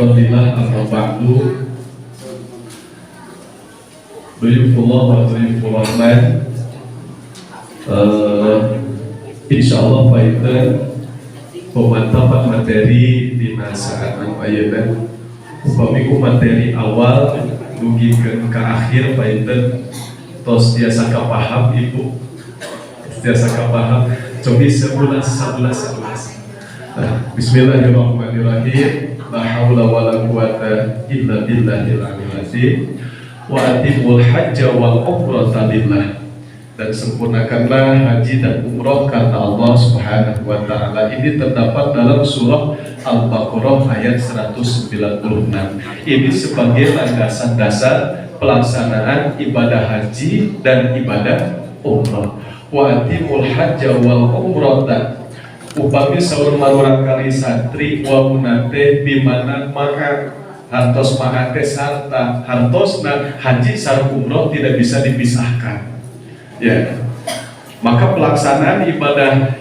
Ikhwanillah amma ba'du. Duyufullah wa duyufur rahman. Insyaallah painten pemantapan materi di saat ayeuna upami ku materi awal dugikeun ka akhir painten tos tiasa kapaham ibu, tiasa kapaham cobi 11. Bismillahirrahmanirrahim. La haula wala quwata illa billahil aliyyil azim. Wa atimul hajja wal umrata lillah. Dan sempurnakanlah haji dan umroh kata Allah Subhanahu wa taala. Ini terdapat dalam surah Al-Baqarah ayat 196. Ini sebagai landasan dasar pelaksanaan ibadah haji dan ibadah umroh. Wa atimul hajja wal umrata. Upami saur marurang kali santri wa munate bimana maka hartos mahate sarta hartosna haji sareng umroh tidak bisa dipisahkan. Ya. Maka pelaksanaan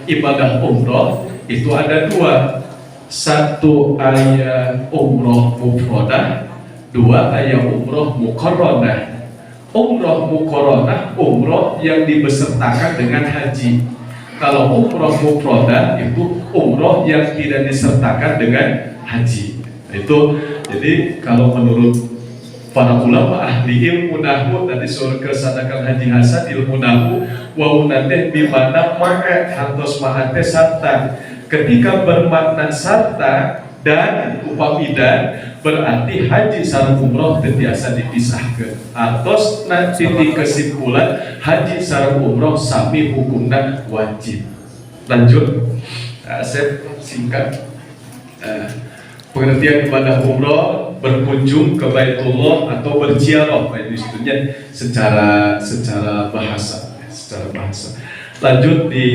ibadah umroh itu ada dua. Satu aya umroh mufradah, dua aya umroh muqarranah. Umroh muqarranah umroh yang dibesertakan dengan haji. Kalau umroh mufradah itu umroh yang tidak disertakan dengan haji. Itu jadi kalau menurut para ulama ahli ilmu nahwu tadi suruh kesanakan haji hasan ilmu nahwu wa unate bimana maka hartos mahate sarta. Ketika bermakna sarta dan upamidan berarti haji sareng umroh biasa dipisahkan. Atos nanti di kesimpulan haji sareng umroh sami hukumna wajib. Lanjut, saya singkat. Pengertian ibadah umroh berkunjung ke Baitullah atau berziarah, itu istilahnya secara bahasa. Lanjut di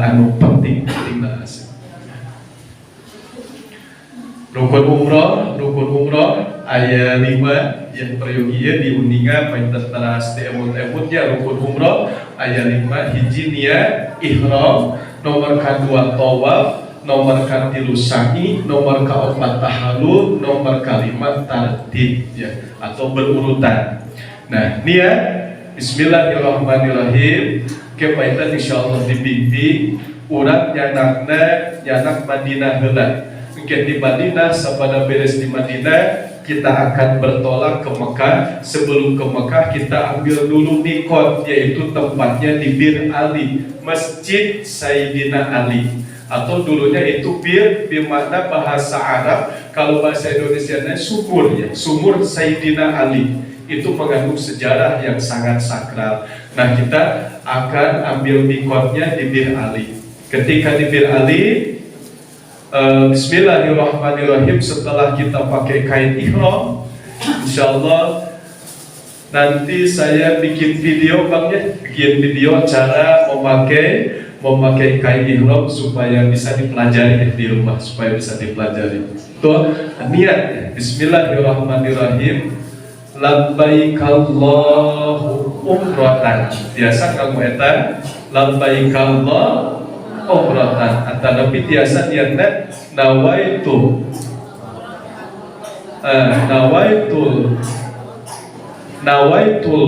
anu penting lah. Rukun umroh ayat 5 yang peryoginya diundingan painten teras emut-emutnya rukun umroh ayat 5 hiji niat ihram, nomor kedua tawaf, nomor katilu sa'i, nomor kaopat tahallul, nomor kalimat tartib ya atau berurutan. Nah, niat bismillahirrahmanirrahim kepaitan insyaallah dibimbing urang nyanak Madinah heula. Mungkin di Madinah sabada beres di Madinah kita akan bertolak ke Mekah. Sebelum ke Mekah kita ambil dulu mikot, yaitu tempatnya di Bir Ali, Masjid Sayyidina Ali, atau dulunya itu bir bermakna bahasa Arab, kalau bahasa Indonesianya sumur ya, sumur Sayyidina Ali. Itu mengandung sejarah yang sangat sakral. Nah, kita akan ambil mikotnya di Bir Ali. Ketika di Bir Ali, bismillahirrahmanirrahim, setelah kita pakai kain ihram, insyaallah nanti saya bikin video cara memakai kain ihram supaya bisa dipelajari di rumah, supaya bisa dipelajari. Tuh niat bismillahirrahmanirrahim, labbaik Allahu umratan. Biasa kamu eta labbaik Allah umratan atau lebih biasa niatnya nawaitul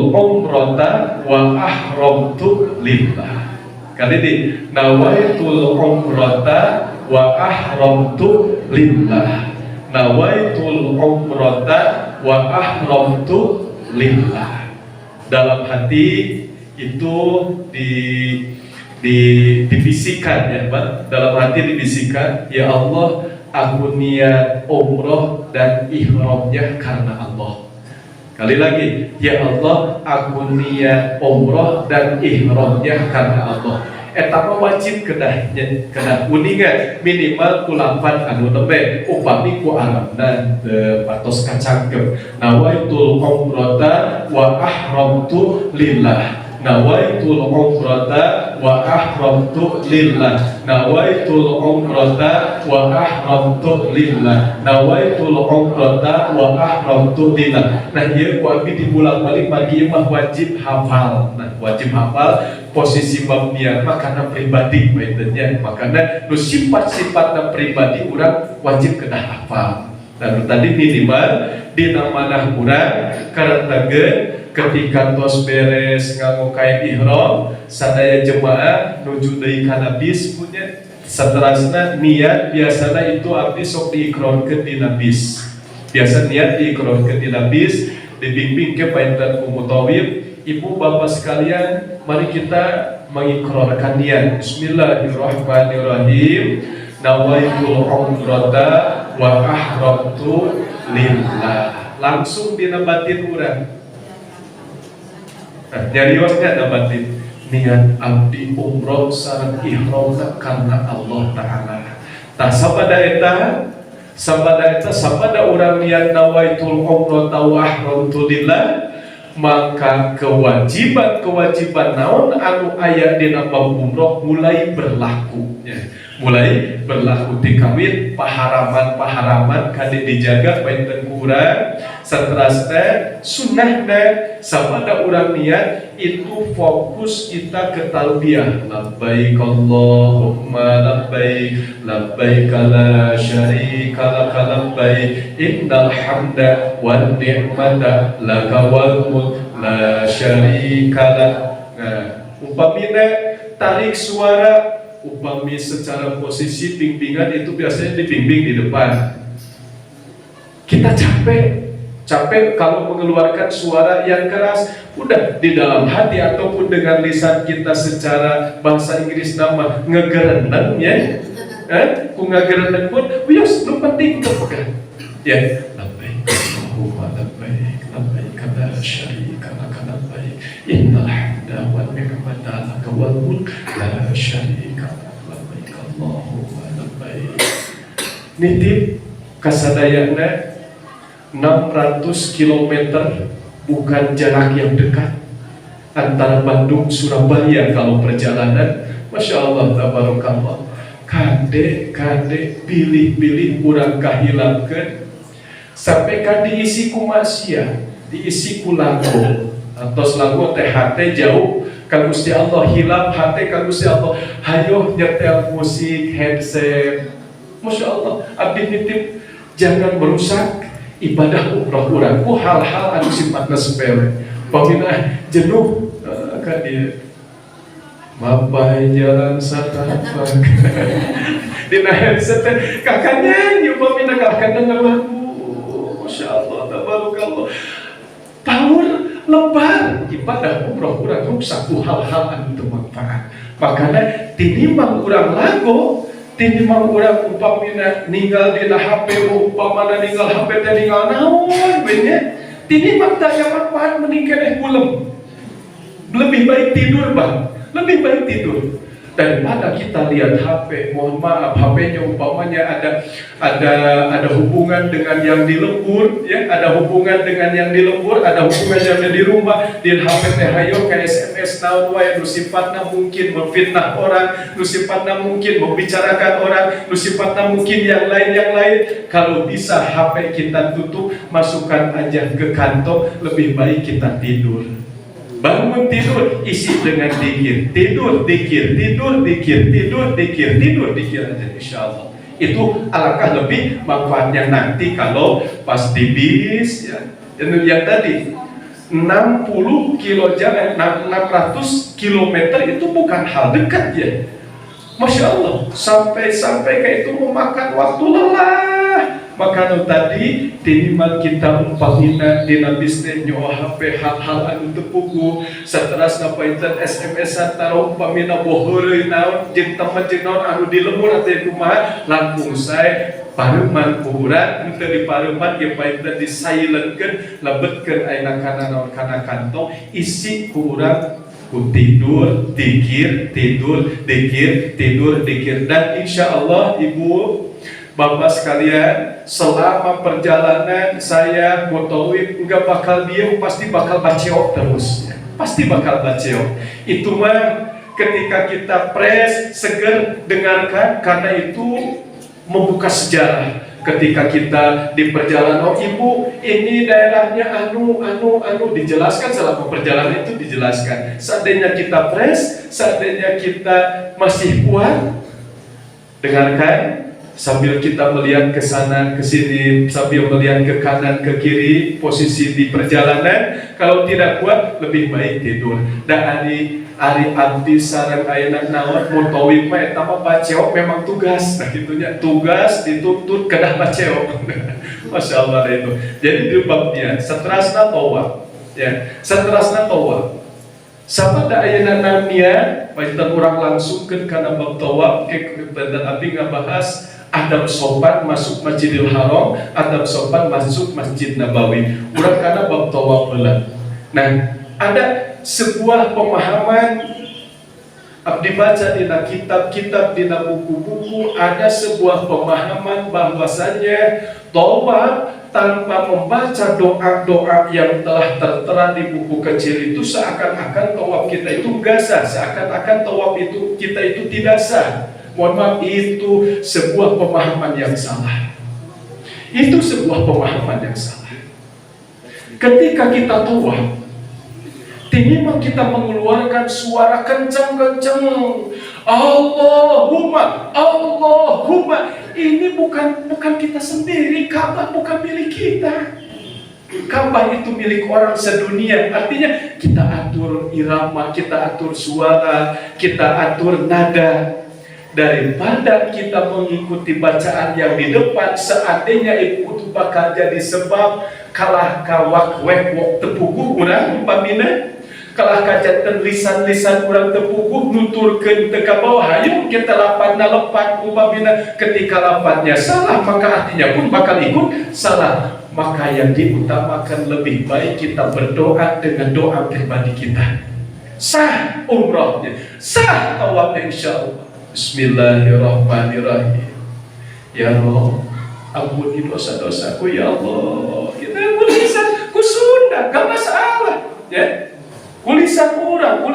umrata wa ahramtu lillah. Kali ini nawaitul umrata wa ahramtu lillah. Nawaitul umrata wa ahramtu lillah. Dalam hati itu dibisikan ya Pak, dalam hati dibisikan, ya Allah, aku niat umroh dan ihramnya karena Allah. Kali lagi, ya Allah, aku niat umroh dan ihramnya karena Allah. Etapa wajib kena uningan minimal kulapan anu nembe upami ku Arabna patos kacangkeun nawaitul umrata wa ahramtu lillah. Nawaitul umrata wa ahramtu lillah. Nawaitul umrata wa ahramtu lillah. Nawaitul umrata wa ahramtu lillah. Nah, ieu ku abdi dibolak-balik bagi mah wajib hafal. Nah, wajib hafal posisi bab niat mah karena pribadi baitnya. Makana nu sifat-sifatna pribadi urang wajib kena hafal. Dan tadi minimal di namanah kurang karena ketika tos beres nganggo kain ihram sadaya jemaah nuju deui kana bis punya saterasna niat biasana itu abdi sok diikronkeun dina bis. Biasa niat diikronkeun dina bis dibimbing ke painten ku mutawib. Ibu bapak sekalian, mari kita mengikrarkan niat. Bismillahirrahmanirrahim. Nawaitul umrata wa ahramtu lillah. Langsung dina batin urang. Nyariosnya ada batin. Niat abdi umroh sareng ihramna karena Allah Ta'ala. Tah sabada urang niat nawaitul umrata wa ahramtu lillah, maka kewajiban naon anu aya dina bab umroh mulai berlaku dikawin paharaman kade dijaga painten urang saterasna sunnahna sabada urang niat itu fokus kita ke talbiyah labbaik Allahumma labbaik labbaik la syarika lak labbaik innal hamda wan ni'mata laka wal mulk la syarika lak. Umpamina tarik suara upami secara posisi bimbingan itu biasanya dibimbing di depan. Kita capek kalau mengeluarkan suara yang keras, udah di dalam hati ataupun dengan lisan kita secara bahasa Inggris nama ngegereneng ya. Ku ngegereneng pun wios nu penting tepekan. Ya, labbaik Allahumma labbaik labbaik la syarika lak labbaik innal hamda wan ni'mata lak wal mulk la syarika lak labbaik Allahumma labbaik. Nitip kasadayana 600 km bukan jarak yang dekat antara Bandung Surabaya kalau perjalanan. Masya Allah tabarakallah. Kade pilih urang kahilangkeun sampai kan diisi ku maksiat, diisi ku lagu atau lagu THT jauh ka Gusti Allah, hilap hate ka Gusti Allah, hayo nyetel musik headset. Masya Allah, abdi nitip jangan merusak ibadah umrah urang ku hal-hal anu sifatna sepele. Pamina jenuh ka dieu mapai jalan satapak dina headset kakaknya pamina kakak denger lagu. Masya Allah tabarakallah. Tahun lebar ibadah umrah urang rusak ku hal-hal anu teu manfaat. Makana tinimbang urang lagu tinimbang urang upamina ninggal dina HP, upamana ninggal HP teh ninggal naon we nya, tinimbang tanya manfaat mending keneh kulem. Lebih baik tidur Bang, lebih baik tidur daripada kita lihat HP. Mohon maaf, HP-nya umpamanya ada hubungan dengan yang di lembur ya, ada hubungan dengan yang di lembur, ada hubungan yang di rumah. Di HP teh hayo ka SMS naon wae nu sifatna mungkin memfitnah orang, nu sifatna mungkin membicarakan orang, nu sifatna mungkin yang lain. Kalau bisa HP kita tutup, masukkan aja ke kantong, lebih baik kita tidur. Bangun tidur, isi dengan dikir, tidur dikir aja insyaallah. Itu alangkah lebih manfaatnya nanti kalau pas di bis ya. Yang tadi 600 km itu bukan hal dekat ya. Masya Allah, sampai kayak itu memakan waktu lelah. Maka tadi tinimbang kita umpamina dina bisnis nyoa HP hal-hal anu teu puguh saterasna painten SMS-an taruh umpamina boheureun naon jeung temen jeung naon anu di lembur atuh kumaha langsung sae pareuman ku urang teu dipareuman ge painten di-silentkeun lebetkeun ayeuna kana naon kana kantong isi ku urang ku tidur dikir dan insyaallah ibu Bapak sekalian, selama perjalanan saya mutawif enggak bakal diem, pasti bakal baceok terus. Pasti bakal baceok. Itu mah ketika kita press, seger, dengarkan, karena itu membuka sejarah. Ketika kita di perjalanan, oh ibu, ini daerahnya anu dijelaskan selama perjalanan itu dijelaskan. Seandainya kita press, seandainya kita masih kuat, dengarkan. Sambil kita melihat ke sana ke sini, sambil melihat ke kanan ke kiri, posisi di perjalanan, kalau tidak kuat lebih baik tidur. Dan ari abdi sareng ayeuna naon mutawif mah eta mah baceok memang tugas. Nah gitunya tugas dituntut kedah baceok. Masya Allah itu. Jadi di babnya seterasna tawaf, ya seterasna tawaf. Sabada ayeuna namia panjenengan urang langsungkeun kana bab tawaf ke panjenengan abdi ngabahas adab sopan masuk Masjidil Haram, adab sopan masuk Masjid Nabawi. Urang kana bab tawaf heula. Nah, ada sebuah pemahaman abdi baca dina kitab-kitab, dina buku-buku, ada sebuah pemahaman bahwasanya tawaf tanpa membaca doa-doa yang telah tertera di buku kecil itu seakan-akan tawaf kita itu enggak sah, seakan-akan tawaf itu kita itu tidak sah. Mohon maaf, itu sebuah pemahaman yang salah. Itu sebuah pemahaman yang salah. Ketika kita tawaf, minimal kita mengeluarkan suara kencang-kencang. Allahumma, Allahumma. Ini bukan kita sendiri. Ka'bah bukan milik kita. Ka'bah itu milik orang sedunia. Artinya kita atur irama, kita atur suara, kita atur nada. Daripada kita mengikuti bacaan yang di depan, seandainya itu bakal jadi sebab kalah kawak wek wok tepuguh urang umpamina, kalah kajanten lisan-lisan urang tepuguh nuturkeun teu ka bawah, hayu kita lapanna lepat umpamina. Ketika lapatnya salah maka artinya pun bakal ikut salah. Maka yang diutamakan lebih baik kita berdoa dengan doa pribadi kita. Sah umrahnya, sah tawafnya insyaallah. Bismillahirrahmanirrahim. Ya Allah, ampuni dosa-dosaku ya Allah. Kita tulisan ku Sunda, gak masalah. Ya, kulisan orang, ku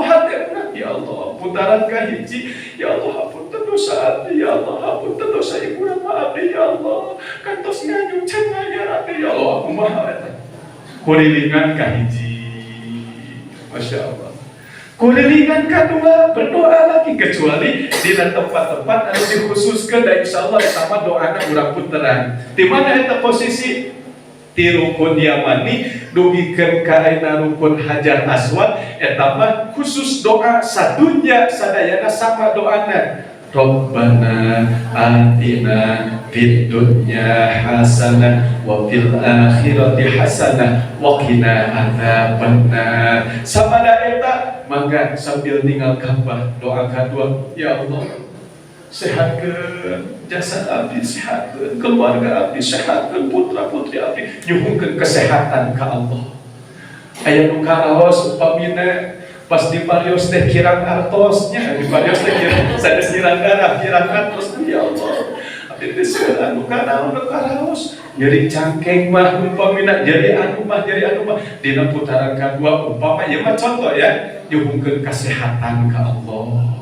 hati orang. Ya Allah, putaran kahiji. Ya Allah, ampun dosa abdi. Ya Allah, ampun dosa ibu nama abdi. Ya Allah, kantos nganyung cenah abdi. Ya Allah, aku maha. Kulilingan kahiji. Masya Allah. Kulilingan kedua, berdoa lagi, kecuali di tempat-tempat anu dikhususkan dan insyaallah sama doa urang puteran. Di mana eta posisi? Di rukun Yamani dugikeun ka ayeuna rukun Hajar Aswad, eta mah khusus doa sadunya sadayana sama doana. Rabbana atina fid dunya hasanah wa fil akhirati hasanah wa qina adzabannar. Sabada eta mangga sambil ninggal Ka'bah doa kedua, ya Allah sehatkeun jasad abdi, sehatkeun keluarga abdi, sehatkeun putra putri abdi, nyuhungkeun kesehatan ka Allah. Aya nu karaos upamina pas di parios teh kirang artosnya, di parios teh kirang darah, kirang artos, ya Allah. Abdi teh seueur anu karaos, nyeri cangkeng mah umpamina, jadi anu mah dina putaran kadua umpama ieu mah contoh ya, nyuhungkeun kesehatan ka Allah.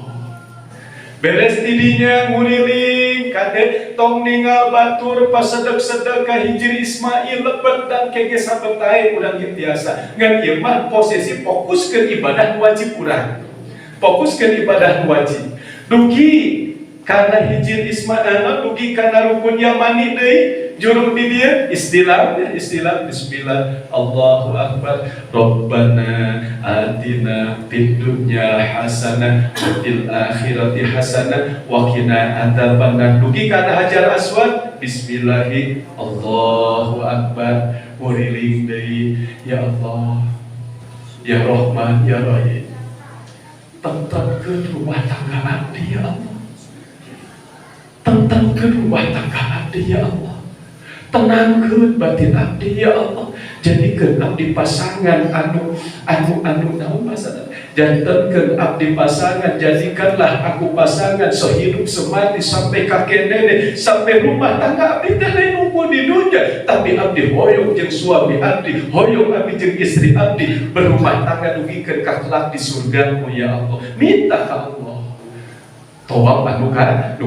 Beres tidinya nguriling kade tong ningal batur pasedek-sedek ka hijri Ismail lebet dan kege sabetae urang ieu tiasa. Ngan ieu mah posisi fokus ke ibadah wajib urang. Fokus ke ibadah wajib. Dugi kana hijri Ismail, dugi kana rukun Yamani deui. Jurung di dia istilah bismillah Allahu akbar. Rabbana atina fid dunya hasanah wa fil akhirati hasanah wa qina adzabannar. Dugi kana Hajar Aswad bismillah Allahu akbar. Muriling deui ya Allah ya Rahman ya Rahim. Tentangkeun rumah tangga abdi ya Allah. Tentangkeun rumah tangga abdi ya Allah. Tenangkeun batin abdi ya Allah. Jadikeun abdi pasangan anu naon masalah. Jantenkeun abdi pasangan, jadikanlah aku pasangan sehidup semati sampai kakek nenek, sampai rumah tangga abdi teh lain unggul di dunia, tapi abdi hoyong jeung suami abdi, hoyong abdi jeung istri abdi, berumah tangga dugikeun ka kelak di surgamu ya Allah. Minta ka Allah. Tawaf anu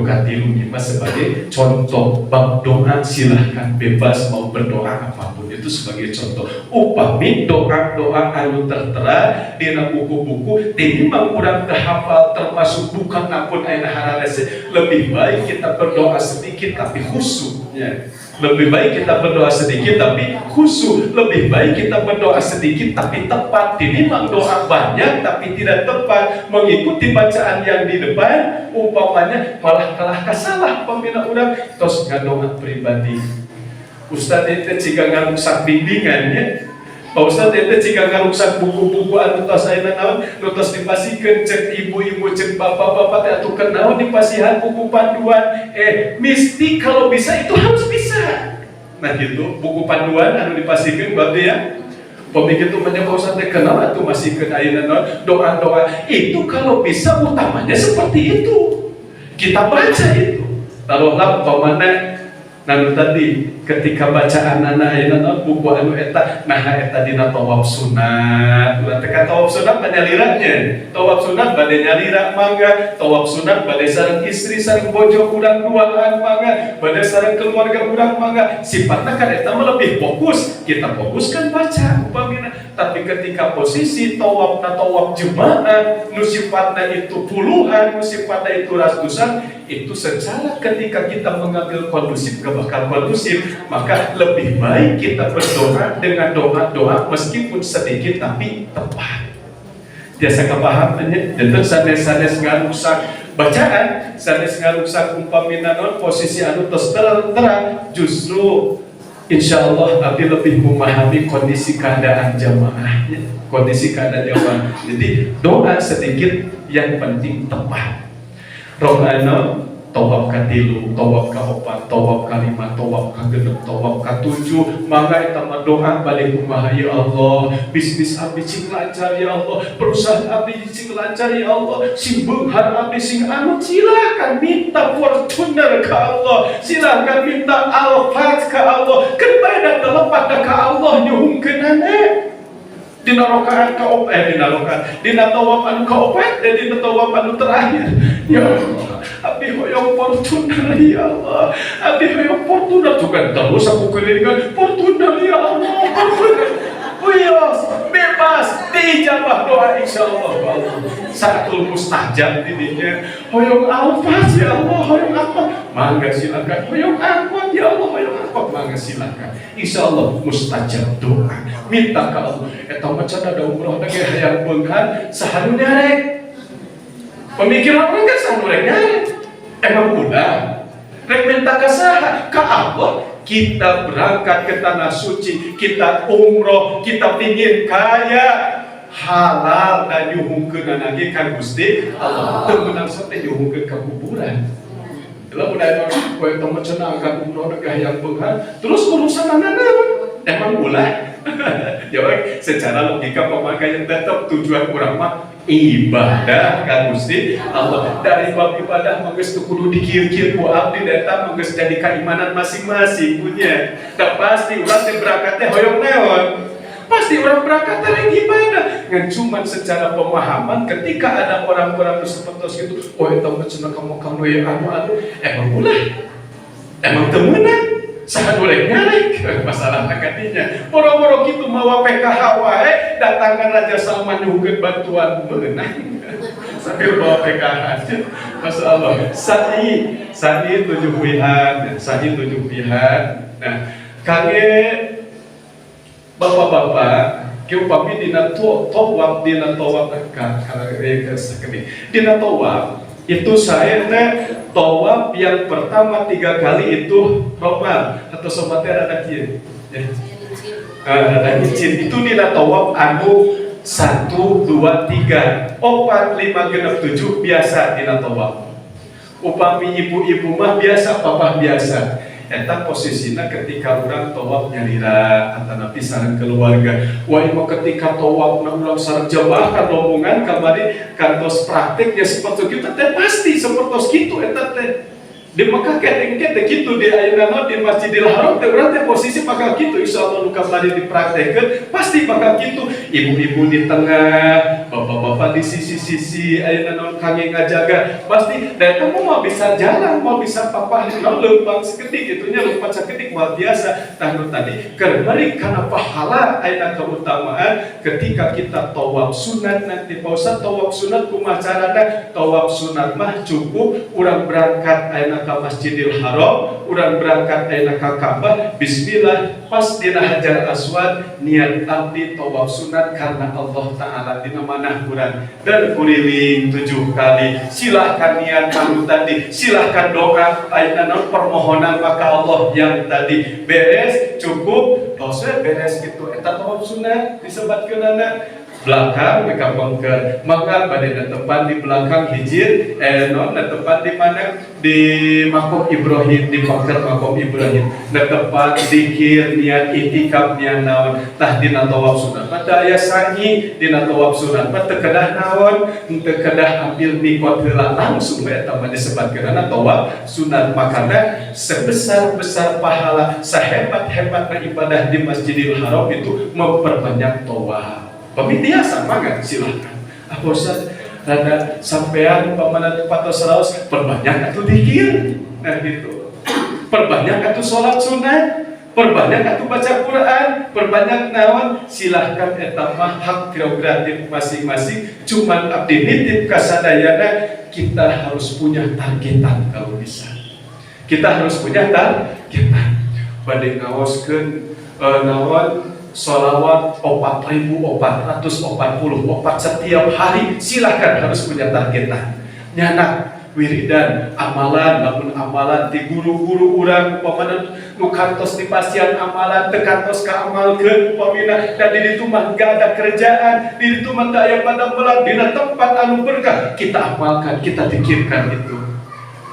katilu mas sebagai contoh. Bab doa silahkan bebas mau berdoa apapun itu sebagai contoh. Upami doa anu tertera dina buku-buku tinimbang urang hafal termasuk bukan ampun ayeuna hararese, lebih baik kita berdoa sedikit tapi khusyuknya. Lebih baik kita berdoa sedikit tapi khusyuk. Lebih baik kita berdoa sedikit tapi tepat. Tinimbang doa banyak tapi tidak tepat, mengikuti bacaan yang di depan, umpamanya malah kalah kasalah pamina urang tos ngadoa pribadi. Ustaz itu jika ngarusak bimbingannya, Pak Ustaz itu jika ngarusak buku-buku anu tos ayeuna naon nu tos dipasikeun cek ibu-ibu cek bapak-bapak teh atuh naon dipasihan buku panduan. Mesti kalau bisa itu harus bisa. Nah gitu, buku panduan anu dipasikeun berarti ya. Pemikir itu menyebut Ustaz teh kenal atuh masih ke ayeuna naon doa-doa. Itu kalau bisa utamanya seperti itu. Kita baca itu. Taruhlah umpamana nanu tadi ketika bacaan ayeuna buku anu eta nah eta dina tawaf sunat. Urang teh tawaf sunat nyalirannya. Tawaf sunat bade nyalira mangga, tawaf sunat bade sareng istri sareng bojo urang duaan mangga, bade sareng keluarga urang mangga. Sifatna kan eta mah lebih fokus. Kita fokuskan baca upamina. Tapi ketika posisi tawaf jemaah nu sifatna itu puluhan, nu sifatna itu ratusan, itu secara ketika kita mengambil kondusif gak bakal kondusif, maka lebih baik kita berdoa dengan doa meskipun sedikit tapi tepat. Biasa kepahamannya, dan sanes-sanes ngarusak bacaan, sanes ngarusak umpamina non posisi anu tos terang, justru insya Allah abdi lebih memahami kondisi keadaan jamaahnya, kondisi keadaan jamaah. Jadi doa sedikit yang penting tepat. Rokano tawaf katilu, tawaf kaopat, tawaf kalima, tawaf kagenep, tawaf katujuh. Mangga eta mah doa balik kumaha ya Allah, bisnis abdi sing lancar ya Allah, perusahaan abdi sing lancar ya Allah, sing beunghar abdi sing anu, silakan minta fortuner ka Allah, silakan minta alfat ka Allah, keun bae da telepat ka Allah nyuhungkeun ane. Dina rokaat dina tawaf anu kaopat, dina tawaf anu terakhir. Ya Allah, abdi hoyong fortuner ya Allah, abdi hoyong fortuner juga terus aku kelilingan fortuner ya Allah, fortuner. Wios, bebas, dijabah doa insyaallah. Satu mustajab didinya. Hoyong alfas ya Allah, hoyong apa? Mangga silakan. Hoyong angkot ya Allah, hoyong angkot mangga silakan. Insyaallah mustajab doa. Minta ke Allah. Eta macan ada umroh teh hayang beungkan sahadunya rek. Pemikiran orang kan sahadunya rek. Emang udah. Rek minta ke saha? Ka Allah. Kita berangkat ke tanah suci, kita umroh, kita pingin kaya, halal dan nyuhungkeun lagi kan Gusti Allah. Teu meunang sote nyuhungkeun ka kuburan. Lah udah kowe temen cenah angkat umroh negah yang beunghar, terus urusan naon? Emang ulah. Jadi secara logika pemakaian tetap tujuan urang mah ibadah kan Gusti Allah. Dari bab ibadah manggeus teu kudu dikir-kir ku abdi eta manggeus jadi keimanan masing-masing punya. Da pasti urang teh berangkat teh hoyong naon? Pasti orang berangkat dari ibadah. Ngan cuman secara pemahaman ketika ada orang-orang seperti itu, oh eta mah cenah kamu ya anu emang ulah. Emang teu meunang. Sangat boleh nyarek masalah nakatinya. Poro-poro gitu mawa PKH wae datangan Raja Salman nyuhkeun bantuan meunang. Sambil bawa PKH. Masyaallah. Sa'i 7 pihak. Nah, kage bapak-bapak kieu upami dina tawaf dina tawaf itu saya tawaf yang pertama 3 kali itu romal atau somatera ada kieu ya. Ada izin itu dina tawaf anu 1 2 3 4 5 6 7 biasa dina tawaf. Upami ibu-ibu mah biasa, papa biasa. Eta posisinya ketika orang tawaf nyalira atanapi sareng keluarga. Wah imah ketika tawaf urang sareng jamaah kan rombongan kamari kantos prakteknya seperti kita teh pasti seperti kitu eta teh. Di Mekah keteng-keteng gitu di ayeuna di Masjidil Haram teh urang teh posisi bakal kitu insyaallah nu kamari dipraktekeun pasti bakal kitu. Ibu-ibu di tengah, bapak-bapak di sisi-sisi ayeuna kangge ngajaga pasti datang mau bisa jalan, mau bisa papah leumpang sakedik itunya leumpang sakedik luar biasa. Tah tadi keur bari kana pahala ayeuna keutamaan ketika kita tawaf sunat nanti pausa tawaf sunat kumaha carana tawaf sunat mah cukup urang berangkat ayeuna ka Masjidil Haram, urang berangkat ayeuna ka Ka'bah, bismillah pas dina Hajar Aswad niat abdi tawaf sunat karena Allah Ta'ala dina manah urang dan kuliling 7 kali. Silahkan niat anu tadi, silahkan doa ayeuna permohonan maka Allah yang tadi beres cukup tos beres gitu eta tawaf sunat disebatkeunana belakang mereka bangker maka pada tepan di belakang hijir tepan di mana di makom Ibrahim di bangker makom Ibrahim tepan dikir niat itikaf niat naon tah dina tawaf sunat pada aya sanyi dina tawaf sunat teu kedah naon teu kedah ambil nikot heula langsung eta mah disebutkeunana tawaf sunat makana sebesar-besar pahala sehebat-hebatna ibadah di Masjidil Haram itu memperbanyak tawaf. Pemitiasan mangga silahkan. Apa Ustaz? Rada sampean pamana patos raos perbanyak atuh dikir. Nah gitu. Perbanyak atuh salat sunat, perbanyak atuh baca Quran, perbanyak naon silahkan eta mah hak prerogatif masing-masing. Cuman abdi nitip kasadayana kita harus punya targetan kalau bisa. Kita harus punya targetan. Bade ngaoskeun naon sholawat 4.444 setiap hari silahkan harus punya targetan nyanak wiridan amalan namun amalan di guru-guru urang pamanan nu kantos di pasien amalan teu kantos kaamalkeun upamina dan di ditu mah gak ada kerjaan di ditu mah teu aya pada dina tempat anu berkah kita amalkan kita pikirkan itu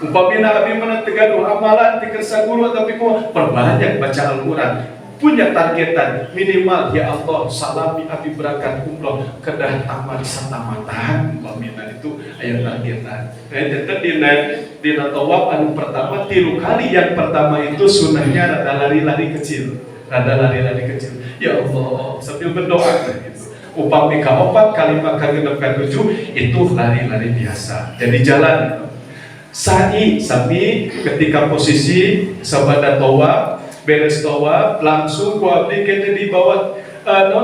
upamina abi mana teu gaduh amalan ti kersa guru tapi kok perbanyak baca Al-Qur'an punya targetan minimal ya Allah salami abi berangkat umroh kedah tamat satamatan pamina itu aya targetan. Nah dina tawaf anu pertama 3 kali yang pertama itu sunahnya rada lari-lari kecil. Ya Allah sambil berdoa gitu. Upami ka 4 kalimat ka 6 ka 7 itu lari-lari biasa. Jadi jalan itu. Sami ketika posisi sabada tawaf beres tawaf langsung ku abdi kene di bawah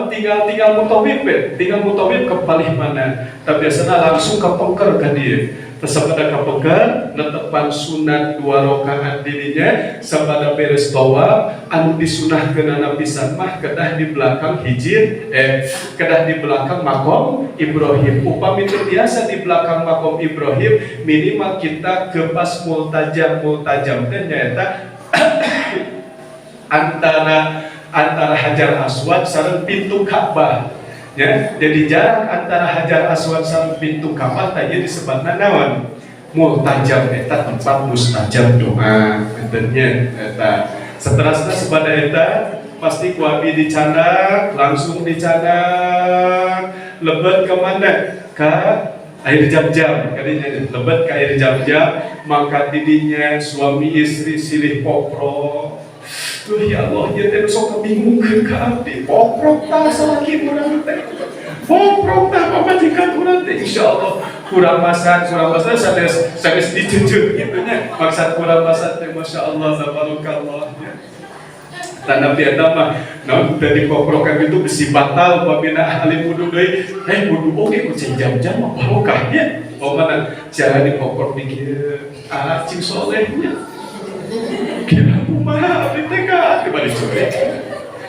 tinggal mutawif tinggal mutawif ke palih mana tapi biasanya langsung ke pengker ka dieu sabada ka pengker netepan sunat 2 rakaat dirinya sabada beres tawaf anu disunahkeunana pisan mah kedah di belakang hijir kedah di belakang makom Ibrahim upami terbiasa di belakang makom Ibrahim minimal kita ke pas multajam teh nyaeta antara Hajar Aswad sareng pintu Ka'bah ya jadi jarak antara Hajar Aswad sareng pintu Ka'bah tadi disebutna naon multajam eta tempat mustajab doa entenya eta seterusna sabada eta pasti ku abi dicandak langsung dicandak lebet ke mana ka air jam-jam kadinya lebet ke air jam-jam maka didinya suami istri silih popro. Tuh ya Allah, ya teh sok kebingungan ka abdi. Poprok tah salaki urang teh. Poprok tah pamajikan urang teh insyaallah kurang masak sanes dicucuk gitu nya. Maksud kurang masak teh masyaallah tabarakallah ya. Tanam di eta mah naon tadi poprokan itu besi batal apabila ahli wudu deui. Wudu oge ku jam-jam mah barokah ya. Pamana jangan dipoprok dikit. Cing solehnya. Kira kumaha abdi teh ka dibalik coba.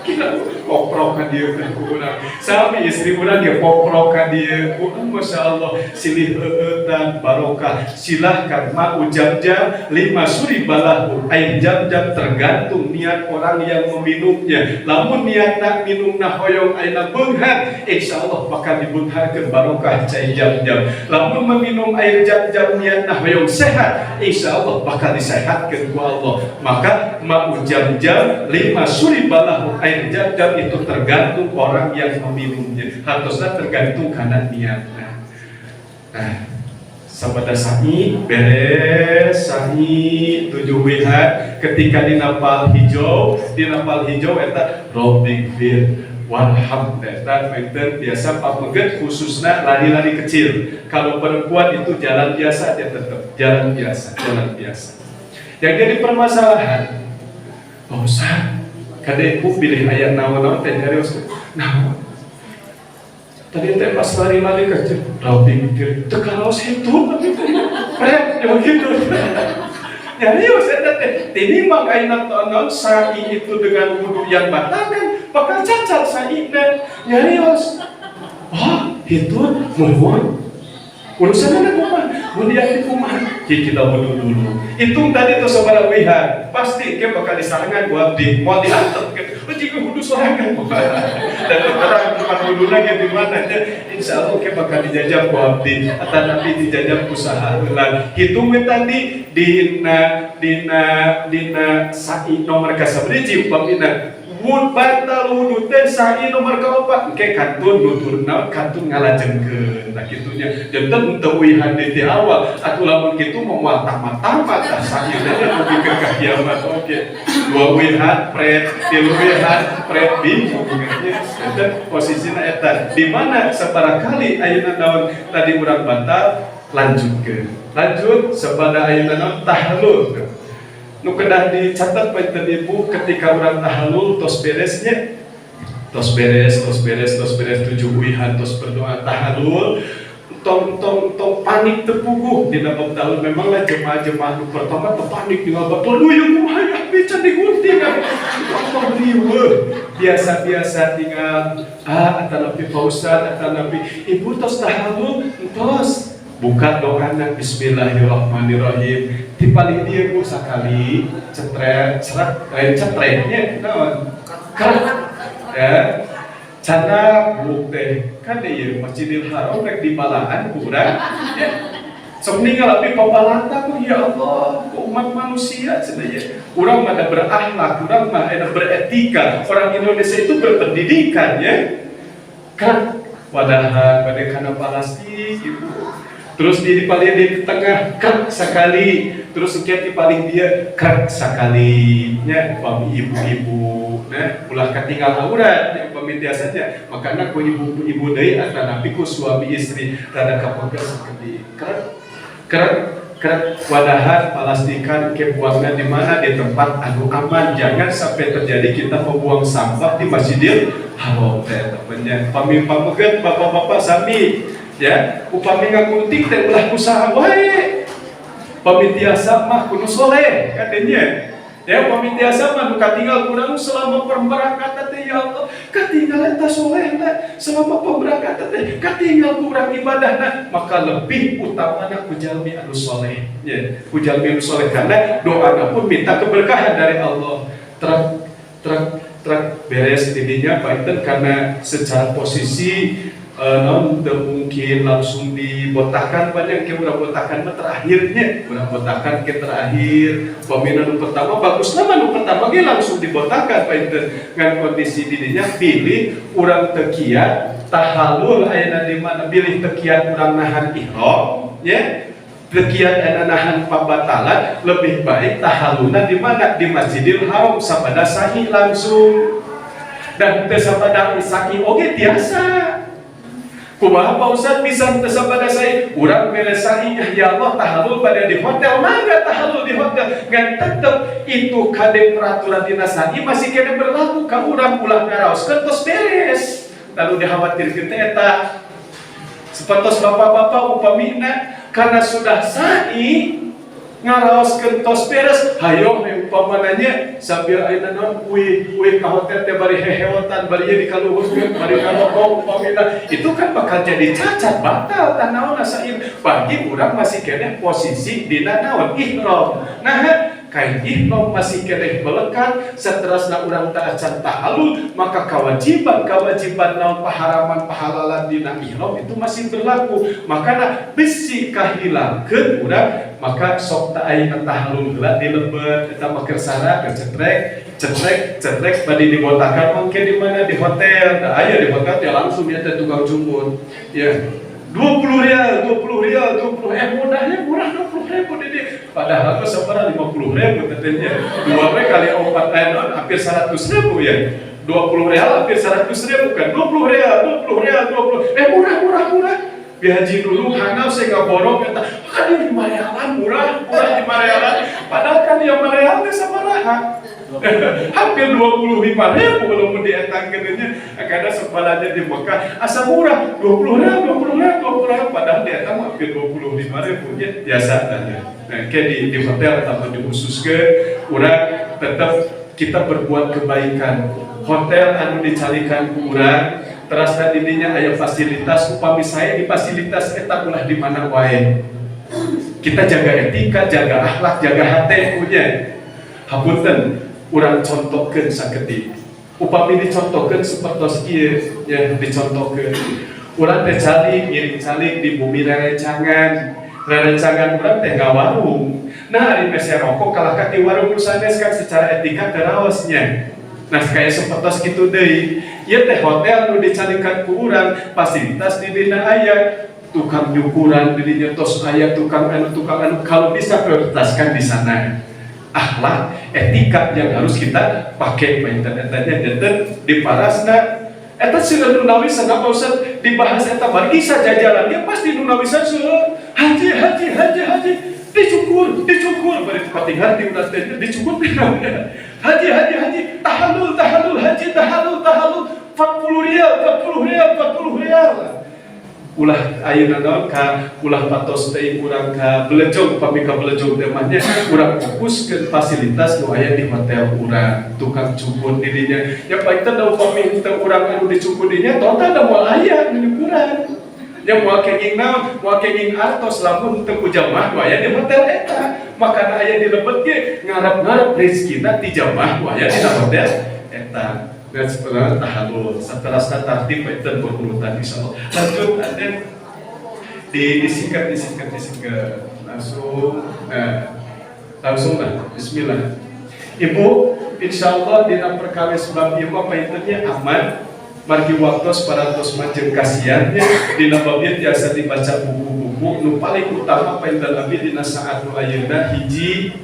Kira poprok ka dieu teh urang. Sami istri urang ge poprok ka dieu. Masyaallah silih dan barokah. Silahkan mau jam-jam 5 suri balahu. Air jam-jam tergantung niat orang yang meminumnya. Lamun niat nak minumna hoyong ayeuna beunghar, insyaallah bakal dibeungharkeun barokah cai jam-jam. Lamun meminum air jam-jam niatna hoyong sehat, insyaallah bakal disehatkeun ku Allah. Maka mau jam-jam 5 suri balahu air jam-jam itu tergantung orang yang meminumnya. Harusnya tergantung karena niatnya. Nah, sabada sami beres sa'i 7 wihat ketika di napal hijau eta Robbing warham eta mainten biasa pameget khususnya lari-lari kecil. Kalau perempuan itu jalan biasa dia tetap jalan biasa. Yang jadi permasalahan, Pak Ustaz, kadang pilih ayat naon-naon teh nyari Ustaz. Naon? Tadi teh pas lari-lari kecil, Robbing tekalos itu kayak begitu. Jadi Ustaz teh tinimbang ayeuna naon sa'i itu dengan wudu yang batal kan bakal cacat sa'ina. Nyarios. Itu mohon. Urusan ada kumaha? Mun dia kumaha? Kita wudu dulu. Hitung tadi tuh saudara lihat, pasti ke bakal disarangan buat di mau diantar ke. Jika wudu sorangan. Dan terang tempat wudu lagi di mana? Insya Allah ke bakal dijajah buat di atau nanti dijajah usaha ulang. Hitung tadi dina sa'i nomor kasabriji pamina mun batal wudu teh sa'i nomor kaopat engke kantun nuturna kantun ngalajengkeun nah kitunya janten teu wihan di awal atuh lamun kitu moal tamat-tamat tah sa'i teh nepi ka kiamat oke 2 wihan pret 3 wihan pret bingung eta posisina eta di mana sabarangkali ayeuna naon tadi urang batal lanjut sabada ayeuna naon tahlul nu kedah dicatat panten ibu ketika urang tahlul tos beres 7 wihan tos berdoa tahlul tong panik tepuguh dina bab tahlul memanglah jemaah-jemaah nu pertama teu panik di bab luyung kumaha ya pican digunting tong riweuh biasa tinggal atanapi Ustaz atanapi ibu tos tahlul tos buka doana bismillahirrahmanirrahim di paling dia bu sakali cetretnya naon ya canda buk teh kan ieu Masjidil Haram rek di Balaan kurang ya sok ninggal abi pabalanta ku ya Allah ku umat manusia cenah urang mah berakhlak urang mah beretika orang Indonesia itu berpendidikan ya kan padahal pada kana plastik ibu terus di paling di tengah krak sekali terus sekian di paling dia krak sekalinya pami ibu-ibu nah ulah ketinggal aurat yang pemitiasannya makanya ku ibu deui atanapi ku suami istri rada kapogas sekali krak wadahan palastikan ke buangnya di mana di tempat anu aman jangan sampai terjadi kita membuang sampah di Masjidil Haram teh temennya pamimpameget bapak-bapak sami ya upami ngakunting teh ulah usaha wae pamitiasa mah kudu soleh katanya ya pamitiasa mah nu katinggal kurang selama pemberangkatan teh ya Allah katinggal eta solehna selama pemberangkatan teh katinggal kurang ibadahna maka lebih utamana ku jalmi anu soleh ya ku jalmi anu soleh karena doana pun minta keberkahan dari Allah truk beres didinya paiten karena secara posisi non mungkin langsung dibotakan banyak ke urang botakan mah terakhirnya urang botakan ke terakhir pamina nu pertama bagus nama nu pertama ge langsung dibotakan painten ngan kondisi didinya pilih urang teu kiat tahallul ayeuna di mana pilih teu kiat urang nahan ihram ya teu kiat aya nahan pabatalan lebih baik tahallulna di mana di Masjidil Haram sabada sahi langsung dan teu sabada sahi oge tiasa kumaha Pak Ustaz bisa sabada saya urang beres sahi ya Allah tahallul pada di hotel mangga tahallul di hotel ngan tetep itu kade peraturan dina sahi masih kena berlaku ka urang ulah ngaraoskeun tos beres lalu dikhawatirkeun teh eta sepertos bapak-bapak upamina karena sudah sahi ngaraoskeun tos beres hayo umpamananya sambil ayeuna naon we ka hotel teh bari hehewotan bari di kaluhurkeun bari ngarokok umpamina itu kan bakal jadi cacat batal tanaona sair bagi urang masih keneh posisi dina naon ihram nah kain ihram masih keneh melekat saterusna urang teu acan tahallul maka kewajiban naon paharaman pahalalan dina ihram itu masih berlaku makana bisi kahilangkeun urang maka sok tak ayeuna tahallul heula dilebet eta mah keur sara cetrek badi dibotakan mungkin di mana di hotel da aya di hotel ya langsung dia teh tukang jumur ya 20 rial mudahnya murah 20.000 di Padahal itu sebenarnya 50.000 tentunya 2 kali 4 hampir 100.000 ya. 20 real hampir 100.000 kan, 20 real, 20, murah. Biaji dulu hanau saya nggak borong kata, kan di Marealan murah di Marealan, padahal kan yang Marealan sama raha. Hampir 25.000 belum dietangkannya, karena sebalanya di Mekah asa murah 20 real, padahal di etang hampir 25.000 ya biasa tanya. Nah, kayak di hotel atau di khusus ke, orang tetap kita berbuat kebaikan. Hotel anu dicarikan kurang, terasa dirinya aya fasilitas, upami saya di fasilitas eta ulah di mana wae. Kita jaga etika, jaga akhlak, jaga hati punya. Hapunten, urang contohkeun sakedik. Upami dicontohkeun sapertos ieu ya dicontohkeun. Urang teh calik, ngiring calik di bumi rerencangan urang teh ngawarung. Nah, ari mese rokok kalah ka di warung sanes kan secara etika teraosnya. Nah, kayak sepertos gitu deui. Ieu teh hotel nu dicarikan ku urang, fasilitas di dina aya, tukang nyukuran di dinya tos aya, tukang anu kalau bisa prioritaskan di sana. Akhlak, etika yang harus kita pakai internet-nya dan di parasna eta seueur nu nawisan apa usah dibahas eta margi sajajalan dia pasti nu nawisan seueur haji dicukur bari patingan di urang teh dicukur pina haji tahallul haji tahallul 40 rial ulah ayeuna naon ka ulah patos teh urang ka belejog upami ka belejog teh mah nya urang fokuskeun fasilitas nu aya di hotel urang tukang cukur di dinya ya baik teh da upami teh urang anu dicukur di dinya total da moal aya nu nyukuran ya moal kenging naon moal kenging artos lamun teu ku jamaah nu aya di hotel eta makana aya di lebet ge ngarep-ngarep rezekina ti jamaah nu aya di hotel eta. Dan setelah tahallul, setelah tertib itu berurutan insyaallah. Lanjut ada disingkat langsung lah. Bismillah. Ibu, insyaallah dina perkawis bab ieu apa intinya aman. Margi waktos paratos majeng kasihannya dina bab ieu biasa dibaca buku-buku nu paling utama painten abi dina saat nu ayeuna hiji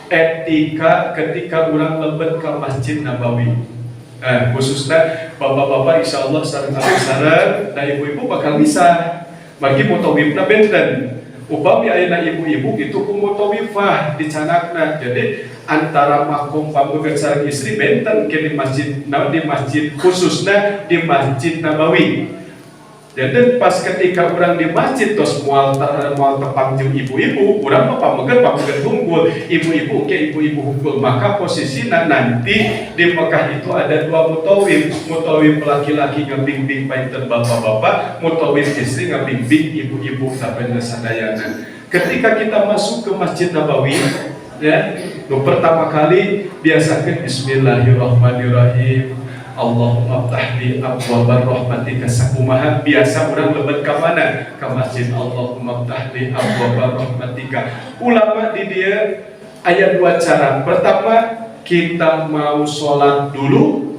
etika ketika urang lebet ka Masjid Nabawi. Khususnya bapak-bapak insyaallah sareng sareng dan ibu-ibu bakal bisa bagi mutawifna benten upami ayeuna ibu-ibu itu ku mutawifah dicanakna jadi antara makom pambeget sareng istri benten ke di masjid khususnya di Masjid Nabawi. Jadi pas ketika orang di masjid tos moal tepang jeung ibu-ibu, urang mah pameget unggul, ibu-ibu unggul, maka posisinya nanti di Mekah itu ada 2 mutawif laki-laki ngabimbing painten bapak-bapak, mutawif istri ngabimbing ibu-ibu sampai sadayana. Ketika kita masuk ke Masjid Nabawi, ya, pertama kali biasakan Bismillahirrahmanirrahim. Allahumma ftahli abwabar rahmatika sakumaha biasa orang lebet ka mana ka masjid Allahumma ftahli abwabar rahmatika. Ulama di dia aya 2 cara. Pertama, kita mau sholat dulu,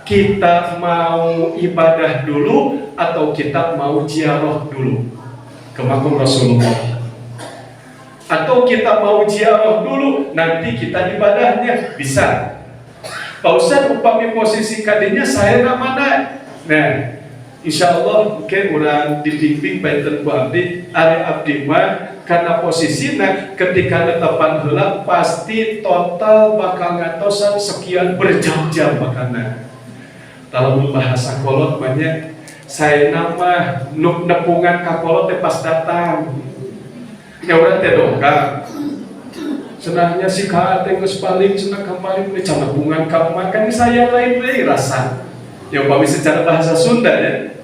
kita mau ibadah dulu, atau kita mau ziarah dulu ke makam Rasulullah. Atau kita mau ziarah dulu, nanti kita ibadahnya bisa. Pak Ustaz upami posisi kadinya saya mana? Nah, insyaallah mungkin urang dibimbing painten ku abdi, ari abdi mah karena posisinya ketika netepan heula pasti total bakal ngatosan sekian berjam-jam makana. Kalau bahasa kolot banyak saya nama nepungan ka kolot teh pas datang. Ya urang teh dongkap. Senangnya si kaate geus paling senang kemarin dicamat bungan kamar kan saya lain deui rasa. Ya umpami secara bahasa Sunda ya.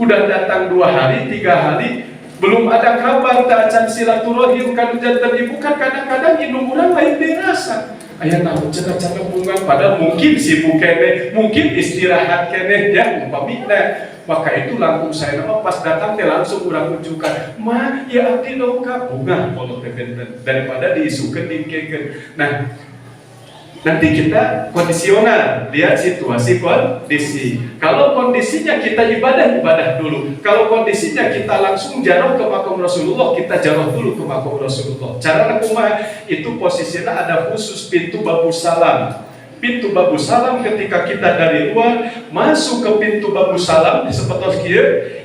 Udah datang 2 hari, 3 hari belum ada kabar tak acan silaturahim kan jantan ibu kan kadang-kadang indung urang lain deui rasa. Aya naon cenah-cenah bungan padahal mungkin sibuk keneh, mungkin istirahat keneh ya umpamina. Maka itu langsung saya nama pas datang teh langsung urang unjukkan, "Ma, ya abdi dongkap bunga kalau teh benten daripada diisukeun dingkekeun." Nah, Nanti kita kondisional, lihat situasi kondisi. Kalau kondisinya kita ibadah dulu. Kalau kondisinya kita langsung jarah ke makam Rasulullah, kita jarah dulu ke makam Rasulullah. Cara kumah itu posisinya ada khusus pintu babu salam. Pintu babu salam ketika kita dari luar masuk ke pintu babu salam di seperti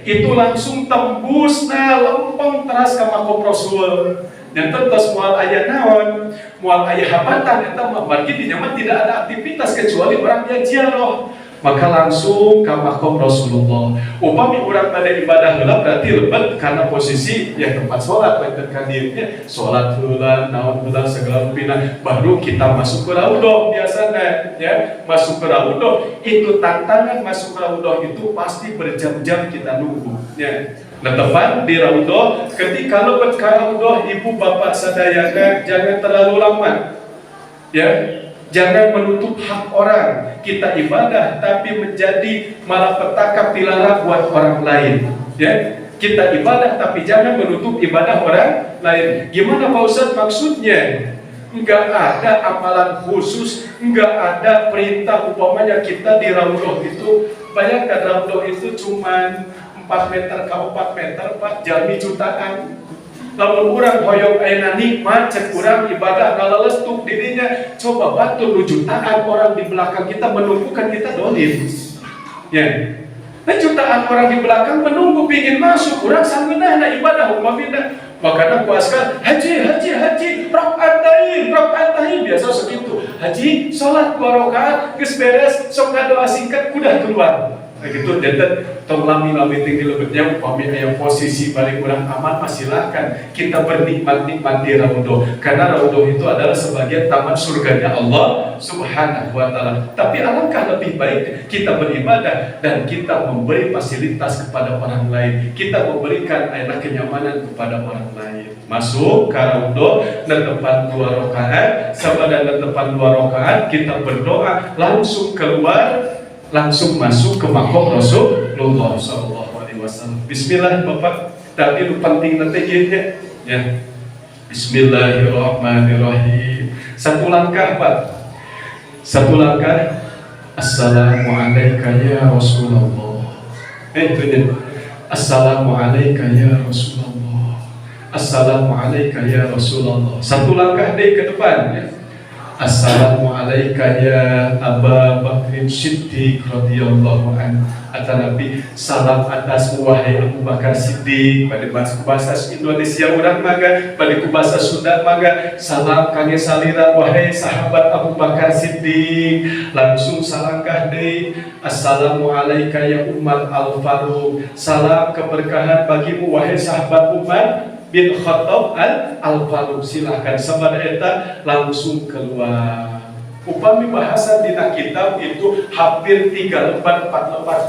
itu langsung tembus lempeng teras ke makam Rasul. Yang tentu mual ayah naon, mual ayah hambatan, itu berarti di nyaman tidak ada aktivitas kecuali orang yang ziarah. Maka langsung ke makam Rasulullah. Upami orang pada ibadah heula berarti lebat karena posisi ya tempat sholat, lebat dirinya sholat heula, naon heula segala pina. Baru kita masuk ke raudhah biasanya, ya masuk ke raudhah itu tantangan masuk ke raudhah itu pasti berjam-jam kita nunggu, ya. Nah tepat di raudhah, ketika lebat ke raudhah ibu bapak sadayana jangan terlalu lama, ya. Jangan menutup hak orang. Kita ibadah tapi menjadi malapetaka dilarang buat orang lain, ya. Kita ibadah tapi jangan menutup ibadah orang lain. Gimana Pak Ustadz maksudnya? Enggak ada amalan khusus, enggak ada perintah. Umpamanya kita di raudhah itu, bayangkan raudhah itu cuman 4 meter ke 4 meter, Pak, jalmi jutaan. Lalu orang hoyong ayeuna nikmat, cek orang ibadah ngalalestuk dirinya, coba batur jutaan orang di belakang kita menunggukan kita dolim, ya. Nah jutaan orang di belakang menunggu pingin masuk, orang sangguna na ibadah umpamina, makanya puaskan haji, rakaat biasa segitu, haji sholat 2 rakaat, geus beres, sok doa singkat udah keluar. Nah gitu, dan tong lami tinggi lebetnya upami yang posisi balik kurang aman, silakan kita bernikmat-nikmat di raudhah, karena raudhah itu adalah sebagian taman surganya Allah Subhanahu wa Ta'ala. Tapi alangkah lebih baik kita beribadah dan kita memberi fasilitas kepada orang lain, kita memberikan kenyamanan kepada orang lain. Masuk ke raudhah dan tempat 2 rakaat, sabada dan tempat 2 rakaat kita berdoa, langsung keluar, langsung masuk ke makam Rasulullah SAW. Bismillah Bapak, tapi itu penting nanti ya. Bismillahirrahmanirrahim. Satu langkah Pak, satu langkah. Assalamualaikum ya Rasulullah. Itu ya. Assalamualaikum ya Rasulullah. Assalamualaikum ya Rasulullah. Satu langkah deh ke depan ya. Assalamualaikum ya Aba Bakrin Siddiq radhiyallahu anhu. Kata Nabi, salam atas wahai Abu Bakar Siddiq. Pada bahasa Indonesia urang maga, pada bahasa Sunda maga, salam kangge salira wahai sahabat Abu Bakar Siddiq. Langsung salangkah deui. Assalamualaikum ya Umar Al-Faruq. Salam keberkahan bagimu wahai sahabat Umar bin Khattab Al-Faruq. Silahkan sabada eta langsung keluar. Upami bahasa dina kitab itu hampir 3 lembar 4 lembar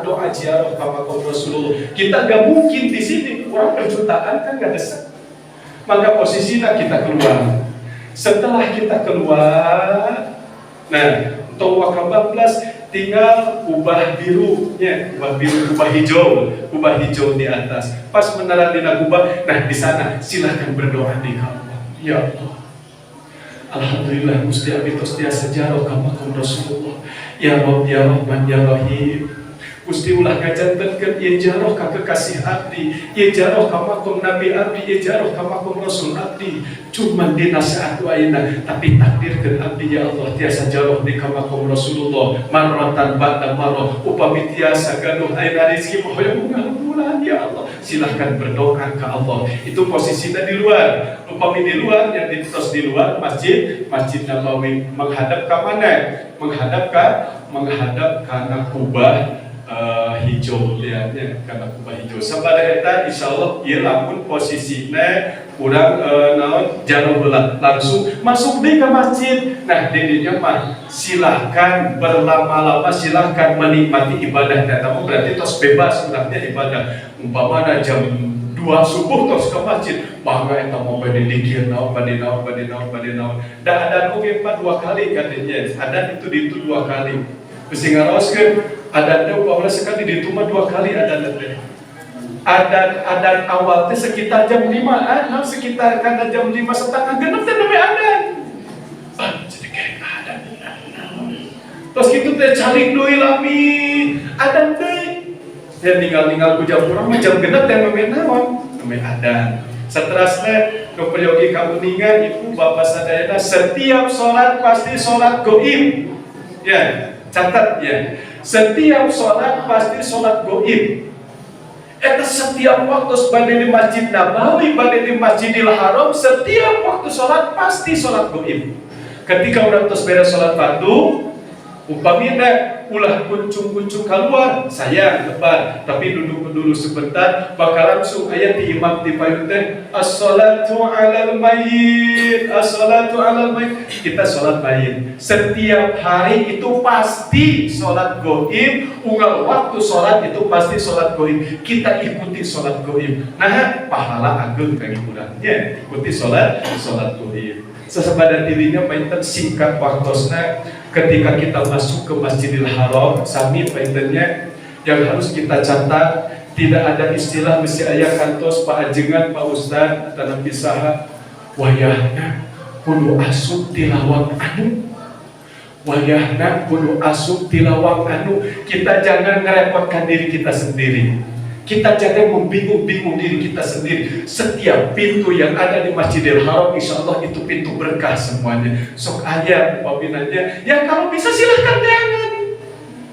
doa ziarah ka makam Rasulullah. Kita gak mungkin di sini, orang perjutaan kan gak desak. Maka posisinya kita keluar. Setelah kita keluar, nah untuk wakabah tinggal ubah birunya, ubah hijau di atas. Pas menaruh di ubah, nah di sana silahkan berdoa di Allah. Ya Allah, alhamdulillah Gusti Abi tos tiasa sejarah ka makam Rasulullah. Ya Rabb ya Rahman ya Rahim. Gusti ulah ngajantenkeun ieu jarah ka kekasih abdi, ieu jarah ka makam Nabi abdi, ieu jarah ka makam Rasul abdi. Cuman dina saat ayeuna, tapi takdirkeun abdi ya Allah tiasa jarah di ka makam Rasulullah marratan ba'da marrah. Upami tiasa gaduh ayeuna rezeki hoyong bulan ya Allah. Silahkan berdoa ke Allah. Itu posisinya di luar. Upami di luar, yang ditos di luar Masjid Nabawi menghadap ke mana? Menghadap kana kubah hijau, lihatnya karena kubah hijau. Sabada eta insyaallah ieu lamun posisina urang naon jarah heula langsung masuk di ke masjid. Nah didinya mah silahkan berlama-lama, silahkan menikmati ibadah eta mah berarti tos bebas urangnya ibadah. Umpamana jam 2 subuh tos ke masjid, bangga eta mau bade dikir naon bade naon. Da adan oge 2 kali katanya. Adan itu 2 kali. Mesti ngaroskeun adatnya upamanya sekali di rumah 2 kali adatnya. Adat awal teh sekitar jam 5-an, sekitar karena jam 5 setengah genep teh demi adat. Jadi kayak adat begitu teh calik deui lami adan deui. Ya tinggal ku jam urang jam genep teh meme naon? Meme adan. Seterusnya keperyogi kauningan ibu bapak sadayana setiap sholat pasti sholat goib. Ya, catat ya. Setiap sholat pasti sholat goib. Eta setiap waktu bade di Masjid Nabawi, bade di Masjidil Haram, setiap waktu sholat pasti sholat goib. Ketika orang terus beres sholat fardu, upamina ulah kuncung-kuncung keluar, saya lebar, tapi duduk dulu sebentar, bakal langsung ayat di imam di payung teh, as-salatu alal mayyit, as-salatu alal mayyit. Kita sholat mayyit. Setiap hari itu pasti sholat goib, unggal waktu sholat itu pasti sholat goib. Kita ikuti sholat goib. Nah, pahala agung bagi urangnya, ikuti sholat goib. Sesebadan dirinya painten singkat waktosna ketika kita masuk ke Masjidil Haram sami paintennya yang harus kita catat, tidak ada istilah mesti aya kantos Pak Ajengan Pak Ustad tanam pisaha wayahna kudu asup tilawang anu, wayahna kudu asup tilawang anu. Kita jangan ngerepotkan diri kita sendiri. Kita jangan membingung-bingung diri kita sendiri. Setiap pintu yang ada di Masjidil Haram, insya Allah itu pintu berkah semuanya. Sok ayat pembinanya, ya kalau bisa silahkan jangan.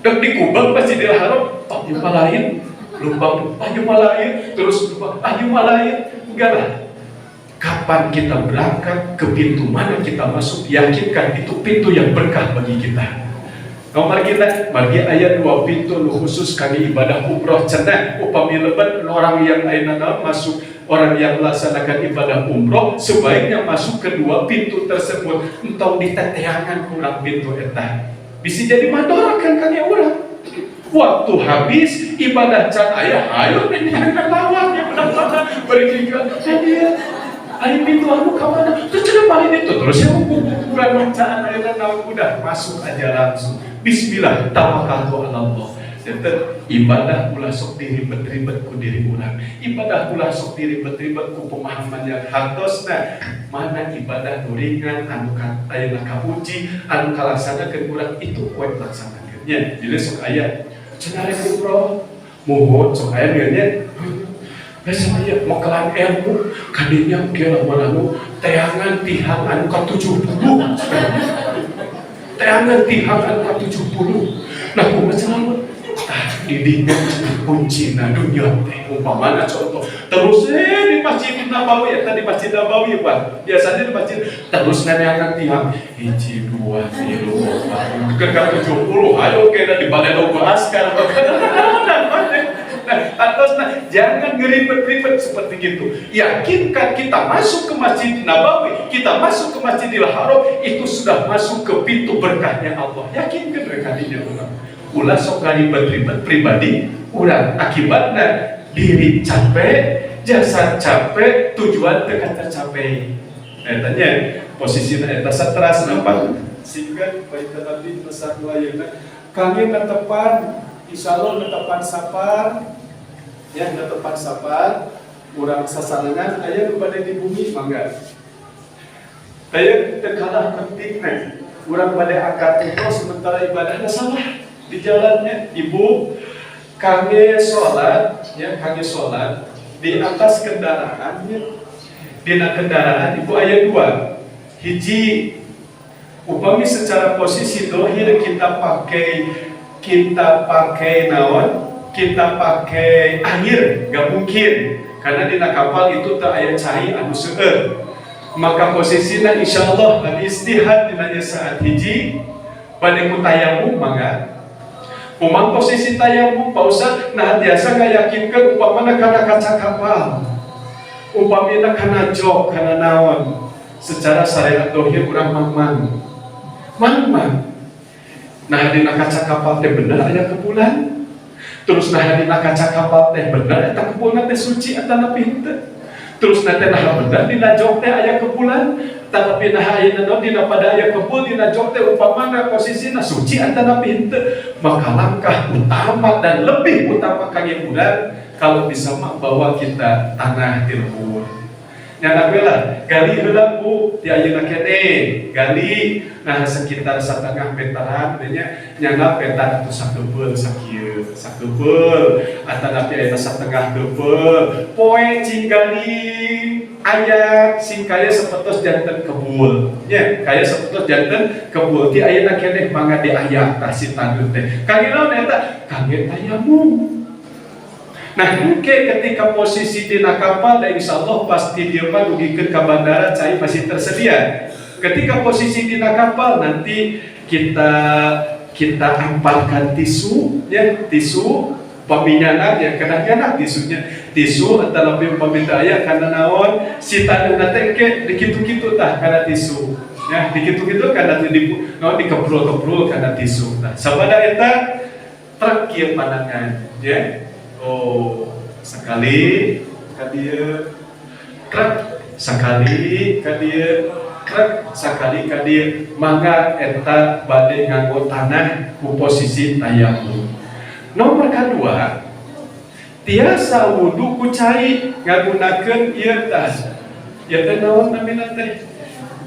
Dan di kubang Masjidil Haram, payung lain, lubang payung lain, terus lubang payung lain, enggak lah. Kapan kita berangkat ke pintu mana kita masuk, yakinkan itu pintu yang berkah bagi kita. Nomor kita, bagi ayat 2 pintu khusus kami ibadah umroh cenah upami lebat orang yang ayeuna masuk, orang yang melaksanakan ibadah umroh sebaiknya masuk kedua pintu tersebut. Entau diteteangan kurang pintu eta bisa jadi madarakan kanya urang. Waktu habis ibadah can aya ayo nenehna lawak ya benar-benar beri dia ari pintu anu ka mana terus cenah paling itu terus ya ukuran bacaan ayeuna naon udah masuk aja langsung. Bismillah, tawakkaltu ala Allah. Jadi ibadah ulah sok diribet-ribet ku diri urang. Ibadah ulah sok diribet-ribet ku pemahaman yang hartosna. Mana ibadah nu ringan anu ayeuna kauji, anu kalaksanakeun urang itu kuat laksanakeunnya. Jadi sok aya cenah rek umroh, muhun sok aya nya. Biasa aya mokelan ilmu kadinya ge lamun anu teangan tihang anu ka-70. Teangan tihang anu ka-70. Nah, kumaha selamat? Didinya kunci na dunia teh. Umpamana contoh. Terus di Masjid Nabawi, di Masjid Nabawi Pak. Biasanya di masjid terus neangan tihang 1 2 3 4 ke 70. Ayo kena di balai logo askar. Jangan ngeribet-ribet seperti gitu. Yakinkan kita masuk ke Masjid Nabawi, kita masuk ke Masjidil Haram, itu sudah masuk ke pintu berkahnya Allah. Yakinkan rekadinya orang. Ulah sok ribet-ribet pribadi, ulah akibatnya diri capek, jasad capek, tujuan tekan tercapai. Tanya posisinya eta stres nampak sehingga baik tetapi besar layana kami netepan insyaallah netepan sapar. Ya, netepan sapar, urang sasarengan aya nu bade di bumi mangga. Aya tekalah pentingna, urang bade akad itu sementara ibadahnya salah di jalannya. Ibu, kami sholat, ya kami sholat di atas kendaraan, ya. Dina kendaraan ibu aya 2. Hiji, upami secara posisi dohir kita pakai naon? Kita pakai air, gak mungkin karena di kapal itu tak aya cai anu seueur. Maka posisinya insya Allah dan istihad dinanya saat hiji bade mutayamum mangga. Umang posisi tayamum Pak Ustaz, nah biasa gak yakinkan upamana kana kaca kapal, upamina kana jok, kana naon. Secara syariat dohir urang mang. Nah di kaca kapal teh bener aya ke bulan. Terus nah dina kaca kapal teh bener eta kebulna teh suci atana henteu. Terus nanti nah bener dina jok teh aya kebulan, tapi nah ayeuna dina pada aya kebul dina jok teh upamana posisina suci atana henteu. Maka langkah utama dan lebih utama kangge urang kalau bisa bawa kita tanah di luhur. Nyana bela gali heula Bu ti ayeuna kene gali nah sekitar satengah meteran nyana peta itu sakeupel sakieu sakeupel atanapi aya satengah keupel poe cing gali aya sing kaya sapertos janten kebul nya kaya sapertos janten kebul ti ayeuna keneh mangga diayak tah si tanduk teh kangge naon eta kangge tayamum. Nah, mungkin ketika posisi di kapal, dan insya Allah pasti dia dugikeun ka bandara, cai masih tersedia. Ketika posisi di kapal, nanti kita ampalkan tisu, ya tisu peminyanan yang kena tisunya, tisu antara pemindaya karena naon si tanda nanti ke dikitu-kitu tah karena tisu, ya dikitu-kitu karena dikeprul-keprul karena tisu. Nah, sabada eta trek pandangan, ya. Oh, sekali kadia krek sekali kadia krek sekali kadia mangga eta bade nganggo tanah ku posisi tayamum. Nomor kedua, tiasa wudu ku cai ngagunakeun ieu tas. Ieu teh naon namina teh?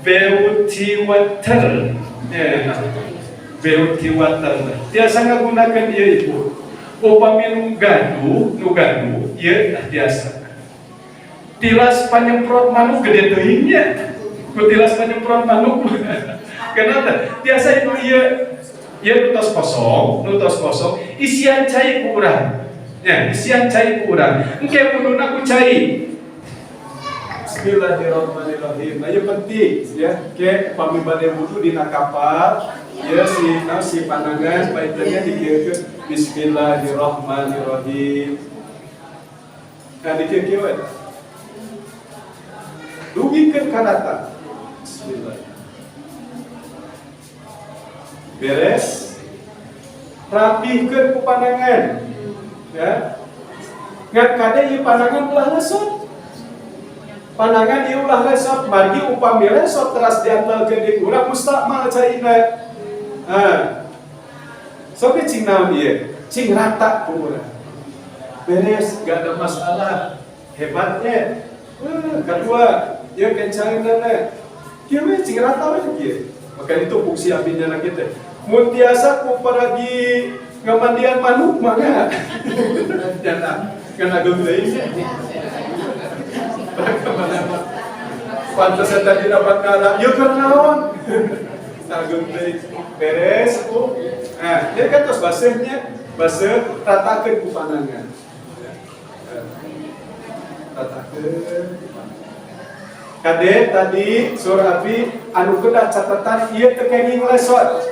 Beauty water. Ya, beauty water. Tiasa ngagunakeun ieu Ibu. Upami nu gaduh ieu tiasa. Tilas panyemprot manuk gede teuing nya. Ku tilas panyemprot manuk. Kenapa? Tiasa itu ieu nutos kosong, isian cai ku urang. Ya, isian cai ku urang. Engke kuduna ku cai. Bismillahirrahmanirrahim. Nah, ieu penting ya, ke upami bade wudu dina kapal. Ya si pandangan baiknya dikirkeun Bismillahirrahmanirrahim. Nah dikirkeun dugikeun ka data. Bismillah. Beres. Rapihkeun ku pandangan. Ya. Ngan kade ieu pandangan ulah lesot. Pandangan ieu ulah lesot, margi upami lesot teras diantalkeun di urang mustakmal caina. Soke cing naon ieu? Cing rata kumura. Beres, gak ada masalah. Hebatnya. Kedua, ieu kencangeunana. Kieu we cing rata we kieu. Maka itu fungsi apinya kita. Mun tiasa ku paragi ngamandian manuk mangga. Jangan kana geuleuing. Pantes eta dina bandara, ieu keur naon? Tanggung beres ku. Nah, dia kan tos baseuhnya, baseuh ratakeun ku pandangan. Ratakeun. Kade tadi surah Abi anu kedah catatan ieu teu kenging lesot.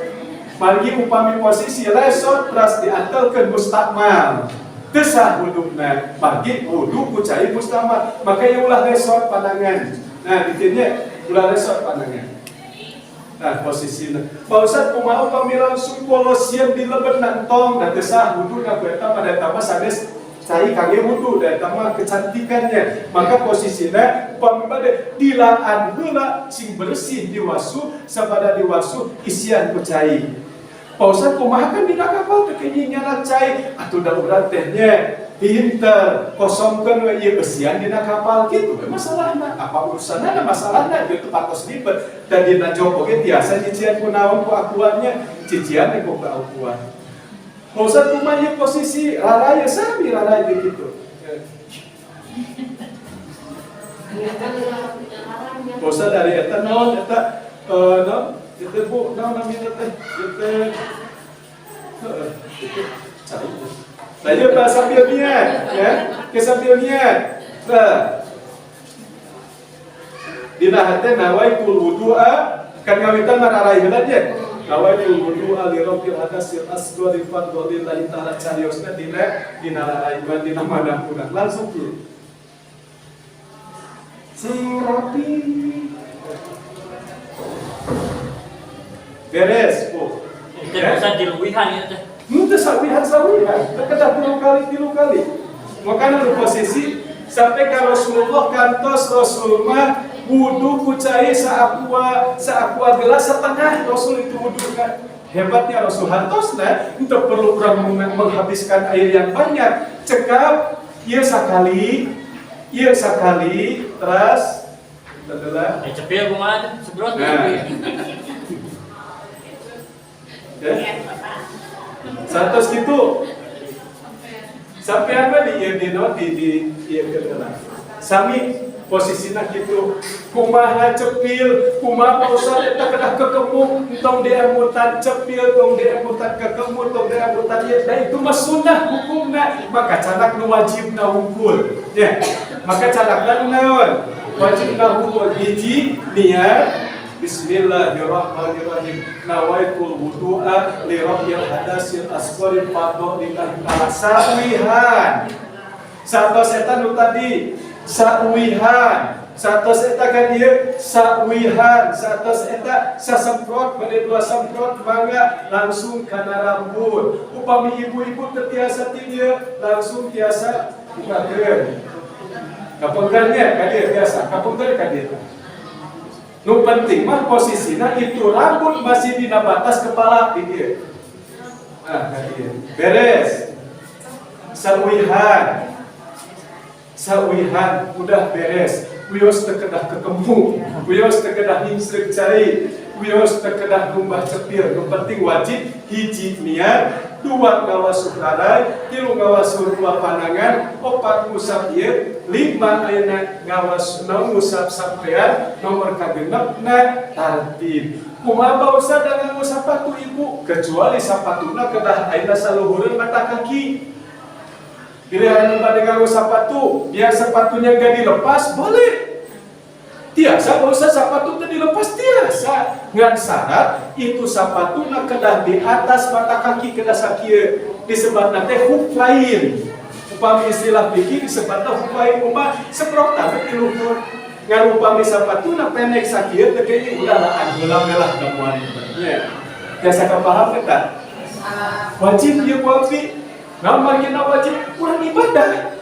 Margi upami posisi lesot teras diantelkeun mustakmal. Teu sah wuduna, margi wudu ku cai mustakmal. Maka ieu ulah lesot pandangan. Nah, ditinnya ulah lesot pandangan. Nah, posisinya. Pak Ustaz kumaha upami langsung polosian di lebet nantong dan desah wudu ka eta pada tambah sanes cai kage wudu dan tambah kecantikannya. Maka posisinya upami bade dilaan heula sing bersih diwasu sabada diwasu isian ku cai. Pak Ustaz kumaha kan dina kapal teh kenyingna cai atuh da urang teh nya pinter kosongkeun we ieu eusian dina kapal kitu masalahna apa urusanna masalahna di tempat tos libet dan dina jopo ge tiasa cician ku naon ku akuannya cician ku akuan. Ustaz kumaha ieu posisi raraya sami raraya kitu. Ustaz dari eta naon eta naon itu Bu naon namina teh itu cari. Nah, dia sambil niat, ya, sambil niat. Nah, dina hate nawaitul wudu'a kan ngawitan mararai heula nya. Nawaitul wudu'a li rabbil hadasil asghar fadlillahi ta'ala cariosna dina raraiman dina madang-madang langsung kieu. Sing rapi. Beres, Bu. Itu bisa diluwihan ya teh. Itu sawihan, terkedah 3 kali. Makanya posisi sampai ke Rasulullah kantos Rasulullah wudu kucai saakua gelas setengah Rasul itu wudu kan. Hebatnya Rasul hantosna untuk perlu kurang menghabiskan air yang banyak. Cekap ia sakali terus adalah Cepil kumaha sebrot. ya. Santos gitu. Sampai apa di sami posisinya gitu. Kumaha cepil, kumaha usah eta kedah kekemu, tong diemutan cepil, tong diemutan kekemu, tong diemutan ieu. Da itu mah sunnah hukumna, maka canak nu wajibna hungkul. Ya. Maka canakna naon? Wajibna hungkul hiji niat Bismillahirrahmanirrahim. Nawaitul wudu'a li rabbil hadasil asghari fadlillahi ta'ala sawihan. Satos eta nu tadi sawihan. Satos eta kan ieu sawihan. Satos eta sasemprot bade dua semprot mangga langsung kana rambut. Upami ibu-ibu teu tiasa ti dieu langsung tiasa bukakeun. Kapungkernya ka dieu biasa, kapungker ka dieu. Nu penting mah posisinya itu rambut masih di batas kepala di dia. Nah, beres. Sawihan udah beres. Wios tekedah kekemu, wios tekedah hingsrek cari, wios tekedah numbah cepir. Nu penting wajib hiji niat, dua ngawasuh lalai, tilu ngawasuh dua pandangan, opat ngusap ieu, lima ayeuna ngusap sampean, nomor kagenepna tartib. Kumaha bausa da ngusap sepatu ibu, kecuali sapatuna kedah ayeuna saluhureun mata kaki. Pilihan pada nganggo sepatu, biar sepatunya gak dilepas, boleh. Tiasa gak usah sepatu itu dilepas, tiasa. Ngan syarat, itu sepatu nak kedah di atas mata kaki kedah sakieu. Disebut nanti hufain. Upami istilah fikih disebut hufain. Seprotan di luhur. Ngan upami sepatu nak pendek sakieu, tegenya udahlah anggula melah damuan itu. Biasa kapaham kita? Wajib dia wafi. Namanya wajib kurang ibadah.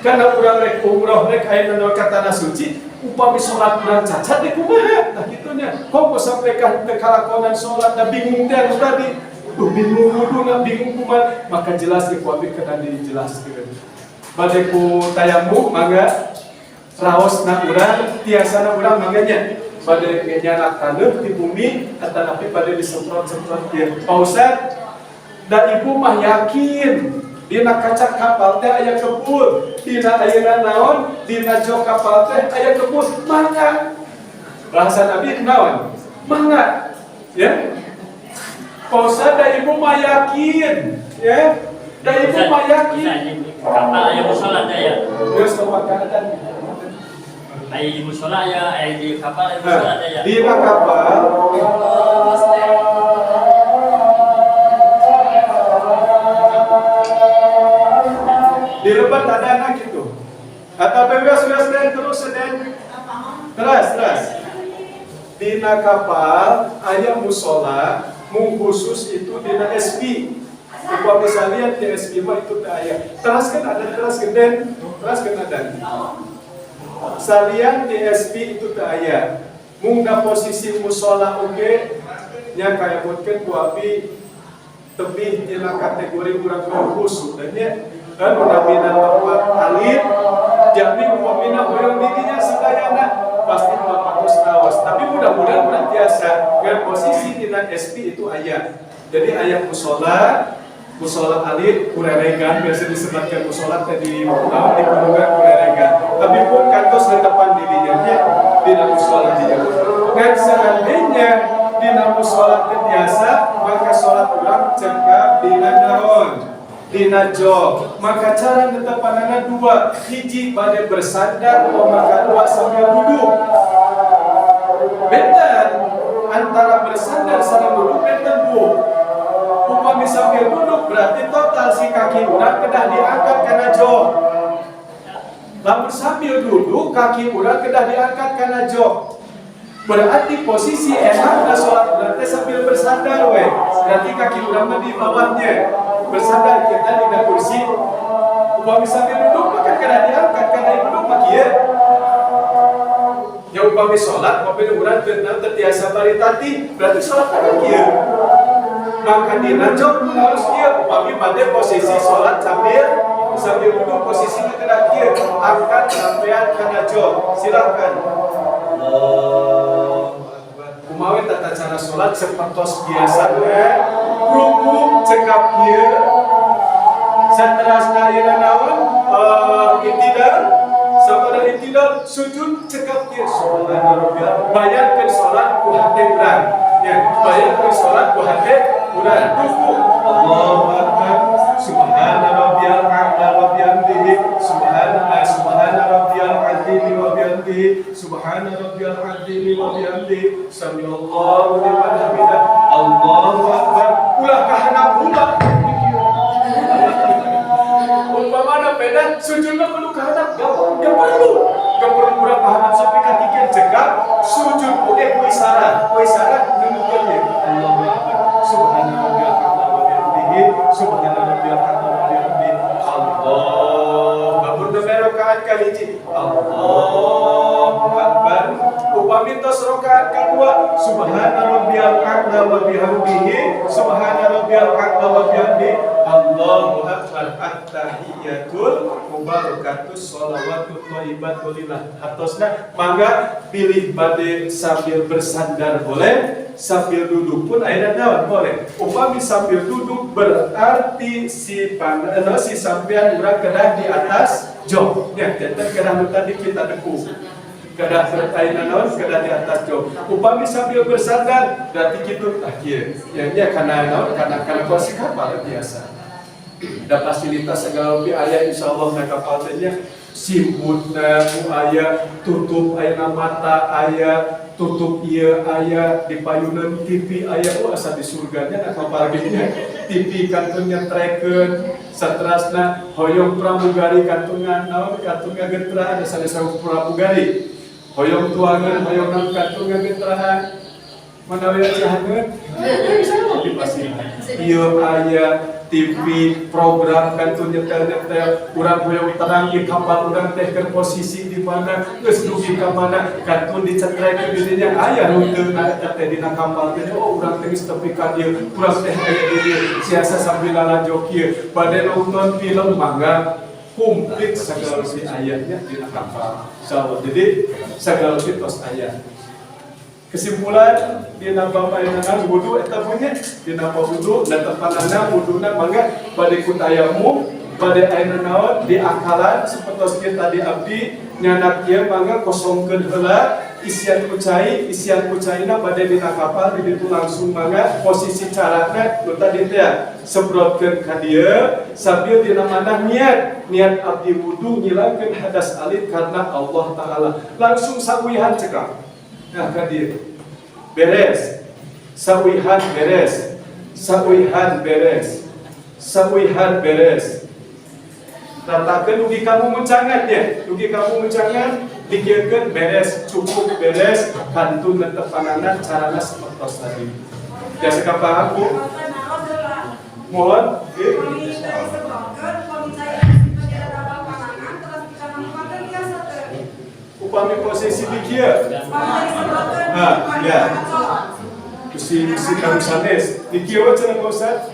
Karena kurang rek umroh rek aya nu katana suci, upami salat kurang cacat di kumaha. Nah kitunya. Kok sampai ka kalakonan salat da bingung teh tadi. Bingung wudu bingung kumaha, maka jelas di kuabi kena dijelaskeun. Bade ku tayamum mangga raosna urang, tiasana urang manganya. Bade nyanak taneuh di bumi atanapi bade disemprot-semprot ieu. Pausat dan ibu mah yakin dina kaca kapal teh aya kebun, dina ayeuna naon, dina jok kapal teh aya kebun, mangga. Bahasa Nabi naon? Mangga. Ya. Pausa da ibu mah yakin, ya. Da ibu mah yakin. Kapal aya musola teh ya. Geus keadaan. Aya di musola ya, aya di kapal aya musola teh ya. Dina kapal dilebat ada anak gitu. Atau bebas dan terus dan terus. Dina kapal aya musola, mung khusus itu dina SP. Upami salian di SP mah itu teh aya. Teraskeun ada. Salian di SP itu teh aya. Mung da posisi musola oge nya kayamutkeun ku abi tebih dina kategori urang khusus dan nya dan mudah-mudahan tempat alim jami upamina orang dirinya sedayana pasti bagus rawas, tapi mudah-mudahan berartiasa dengan posisi dina SP itu ayat. Jadi ayat musola alim kureregan, biasa disebutkan musola tadi tahun di gunungan kureregan, tapi pun kantos di depan dirinya dina musola dia. Dan seandainya dina musola biasa, maka sholat ulang cekap dina naon dina jog. Maka cara netepanana dua, hiji bade bersandar, maka dua sambil duduk. Beda antara bersandar sareng duduk beda bu. Upami sambil duduk berarti total si kaki urang kedah diangkat kana jog. Lamun sambil duduk kaki urang kedah diangkat kana jog. Berarti posisi enak na sholat berarti sambil bersandar we. Berarti kaki urang di bawahnya. Bersandar kita di kursi. Upami sambil duduk maka kena diangkat, kena duduk maka ya. Ya upami sholat, upami urang teu tiasa baritati, berarti sholat kan kieu. Maka dina jog harus kieu, upami pada posisi sholat sambil duduk posisinya kena kieu, angkat sampean kana jog. Silakan. Allahu Akbar. Kumawi tata cara sholat sepertos biasa ruku cekap kieu saterasna ayeuna naon itidal sabada itidal sujud cekap kieu subhanallah bayarkeun sholat ku hate urang ya bayarkeun sholat ku hate urang ruku Allahu Akbar subhana rabbiyal a'la wa bihamdihi subhana rabbiyal azim wa bihamdihi subhana rabbiyal azim wa bihamdihi samiallahu liman hamidah Allahu Akbar ulah kahana ulah umpamana beda sujudna kudu kahana gak perlu urang kahana sampai ka tiket cekap sujud oge ku isyarat nunjukkeun ye Allahu Akbar subhana rabbiyal a'la wa bihamdihi subhana rabbiyal a'la wa bihamdihi Allah babur rakaat kahiji Allahu Akbar upami tos rakaat kadua subhana rabbiyal a'la wa bihamdihi subhana rabbiyal a'la wa bihamdihi Allahu Akbar at-tahiyyatul mubarakatus shalawatut thayyibatul lillah hatosna mangga pilih bade sambil bersandar boleh sambil duduk pun ayeuna naon boleh upami sambil duduk berarti si sampean urang kedah di atas jok nya janten kedah tadi kita deku kedah ayeuna naon kedah di atas jok upami sambil bersandar berarti kitu tah kieu nya kana naon kana kursi kapal biasa da fasilitas segala lebih aya insyaallah na kapal teh nya simbutna mu aya tutup ayeuna mata aya tutup ieu aya di payunan TV aya asa di surganya na kapal ge TV kantun nyetrekeun saterasna hoyong pramugari kantungan naon kantungan gentrahan asa disebut pramugari hoyong tuangan hoyong kantungan gentrahan manawi cahangeun dipasihan ieu aya TV program kantun nyetel urang hoyong terang di kapal urang teh keur posisi di mana geus dugi ka mana kantun dicetrekeun di dinya aya runteuna eta teh dina kapal teh urang teh geus tepi ka dieu urang teh aya di dieu siasa sambil lalajok kieu bade nonton film mangga komplit sagala si ayatnya dina kapal insyaallah jadi sagala si tos aya kesimpulan dina bapaeunana wudu eta punya dina wudu dan tepanana wuduna mangga bade ku tayamum bade ayeuna naon di akalan sapertos kieu tadi abdi nyana kieu mangga kosongkeun heula isian kucaina bade dina kapal di ditu langsung mangga posisi carana nu tadi teh semprotkeun ka dieu sambil dina manah niat abdi wudu ngilangkeun hadas alit karena Allah taala langsung sawihan cekap nah ka dieu beres sawihan beres ratakeun dugi kamu mencangan dikiekeun beres cukup beres kantun netepanana carana sapertos tadi biasa kapaham Bu mohon upami posisi di kieu ya si kamu sanes di kieu cenah Pak Ustaz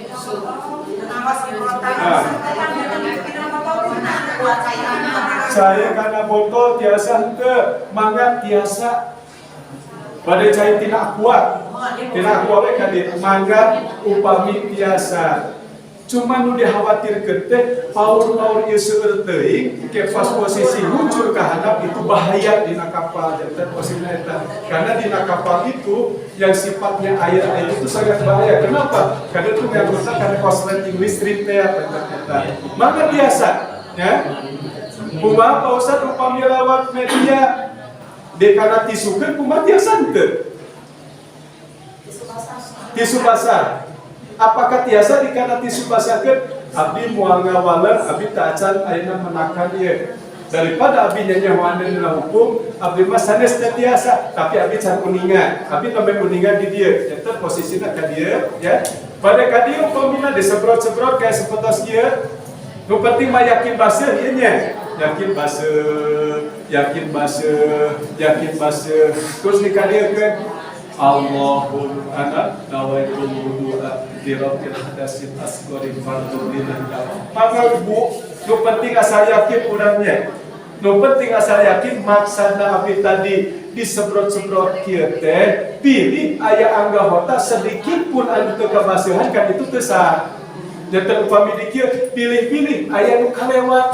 saya karena botol tiasa henteu mangga tiasa bade cai tina aqua we ka dieu mangga upami tiasa cuma nu dikhawatirkeun teh paur ieu seueur teuing ke pas posisi muncul ka handap itu bahaya dina kapal janten posisinya eta karena dina kapal itu yang sifatnya air itu sangat bahaya kenapa karena itu yang rusak karena korsleting listrik teh eta maka biasa ya kumaha Pak Ustaz upami lewat media dekana tisukeun kumaha tiasa henteu tisu basah apakah tiasa dikana tisu basahkeun abdi moal ngawaleun abdi teu acan ayeuna menakan ieu daripada abdi nyanyahoan dina hukum abdi mah sanes teh tiasa tapi abdi can kuningan abdi nembe kuningan di dieu eta posisina ka dieu ya bade ka dieu umpamina disebrot-sebrot kayak sapertos kieu nu penting mah yakin baseuh ieu nya yakin baseuh terus dikadiekeun Allahumma ana nawaitul wudu'a li rabbil hadasil asghari fardhu lillah. Maka Bu, nu penting asa yakin urangnya. Nu penting asal yakin maksana abdi tadi disemprot-semprot kieu teh pilih aya anggota sedikit pun anu teu kabasihan kan itu teu sah. Janten upami di kieu pilih-pilih aya nu kalewat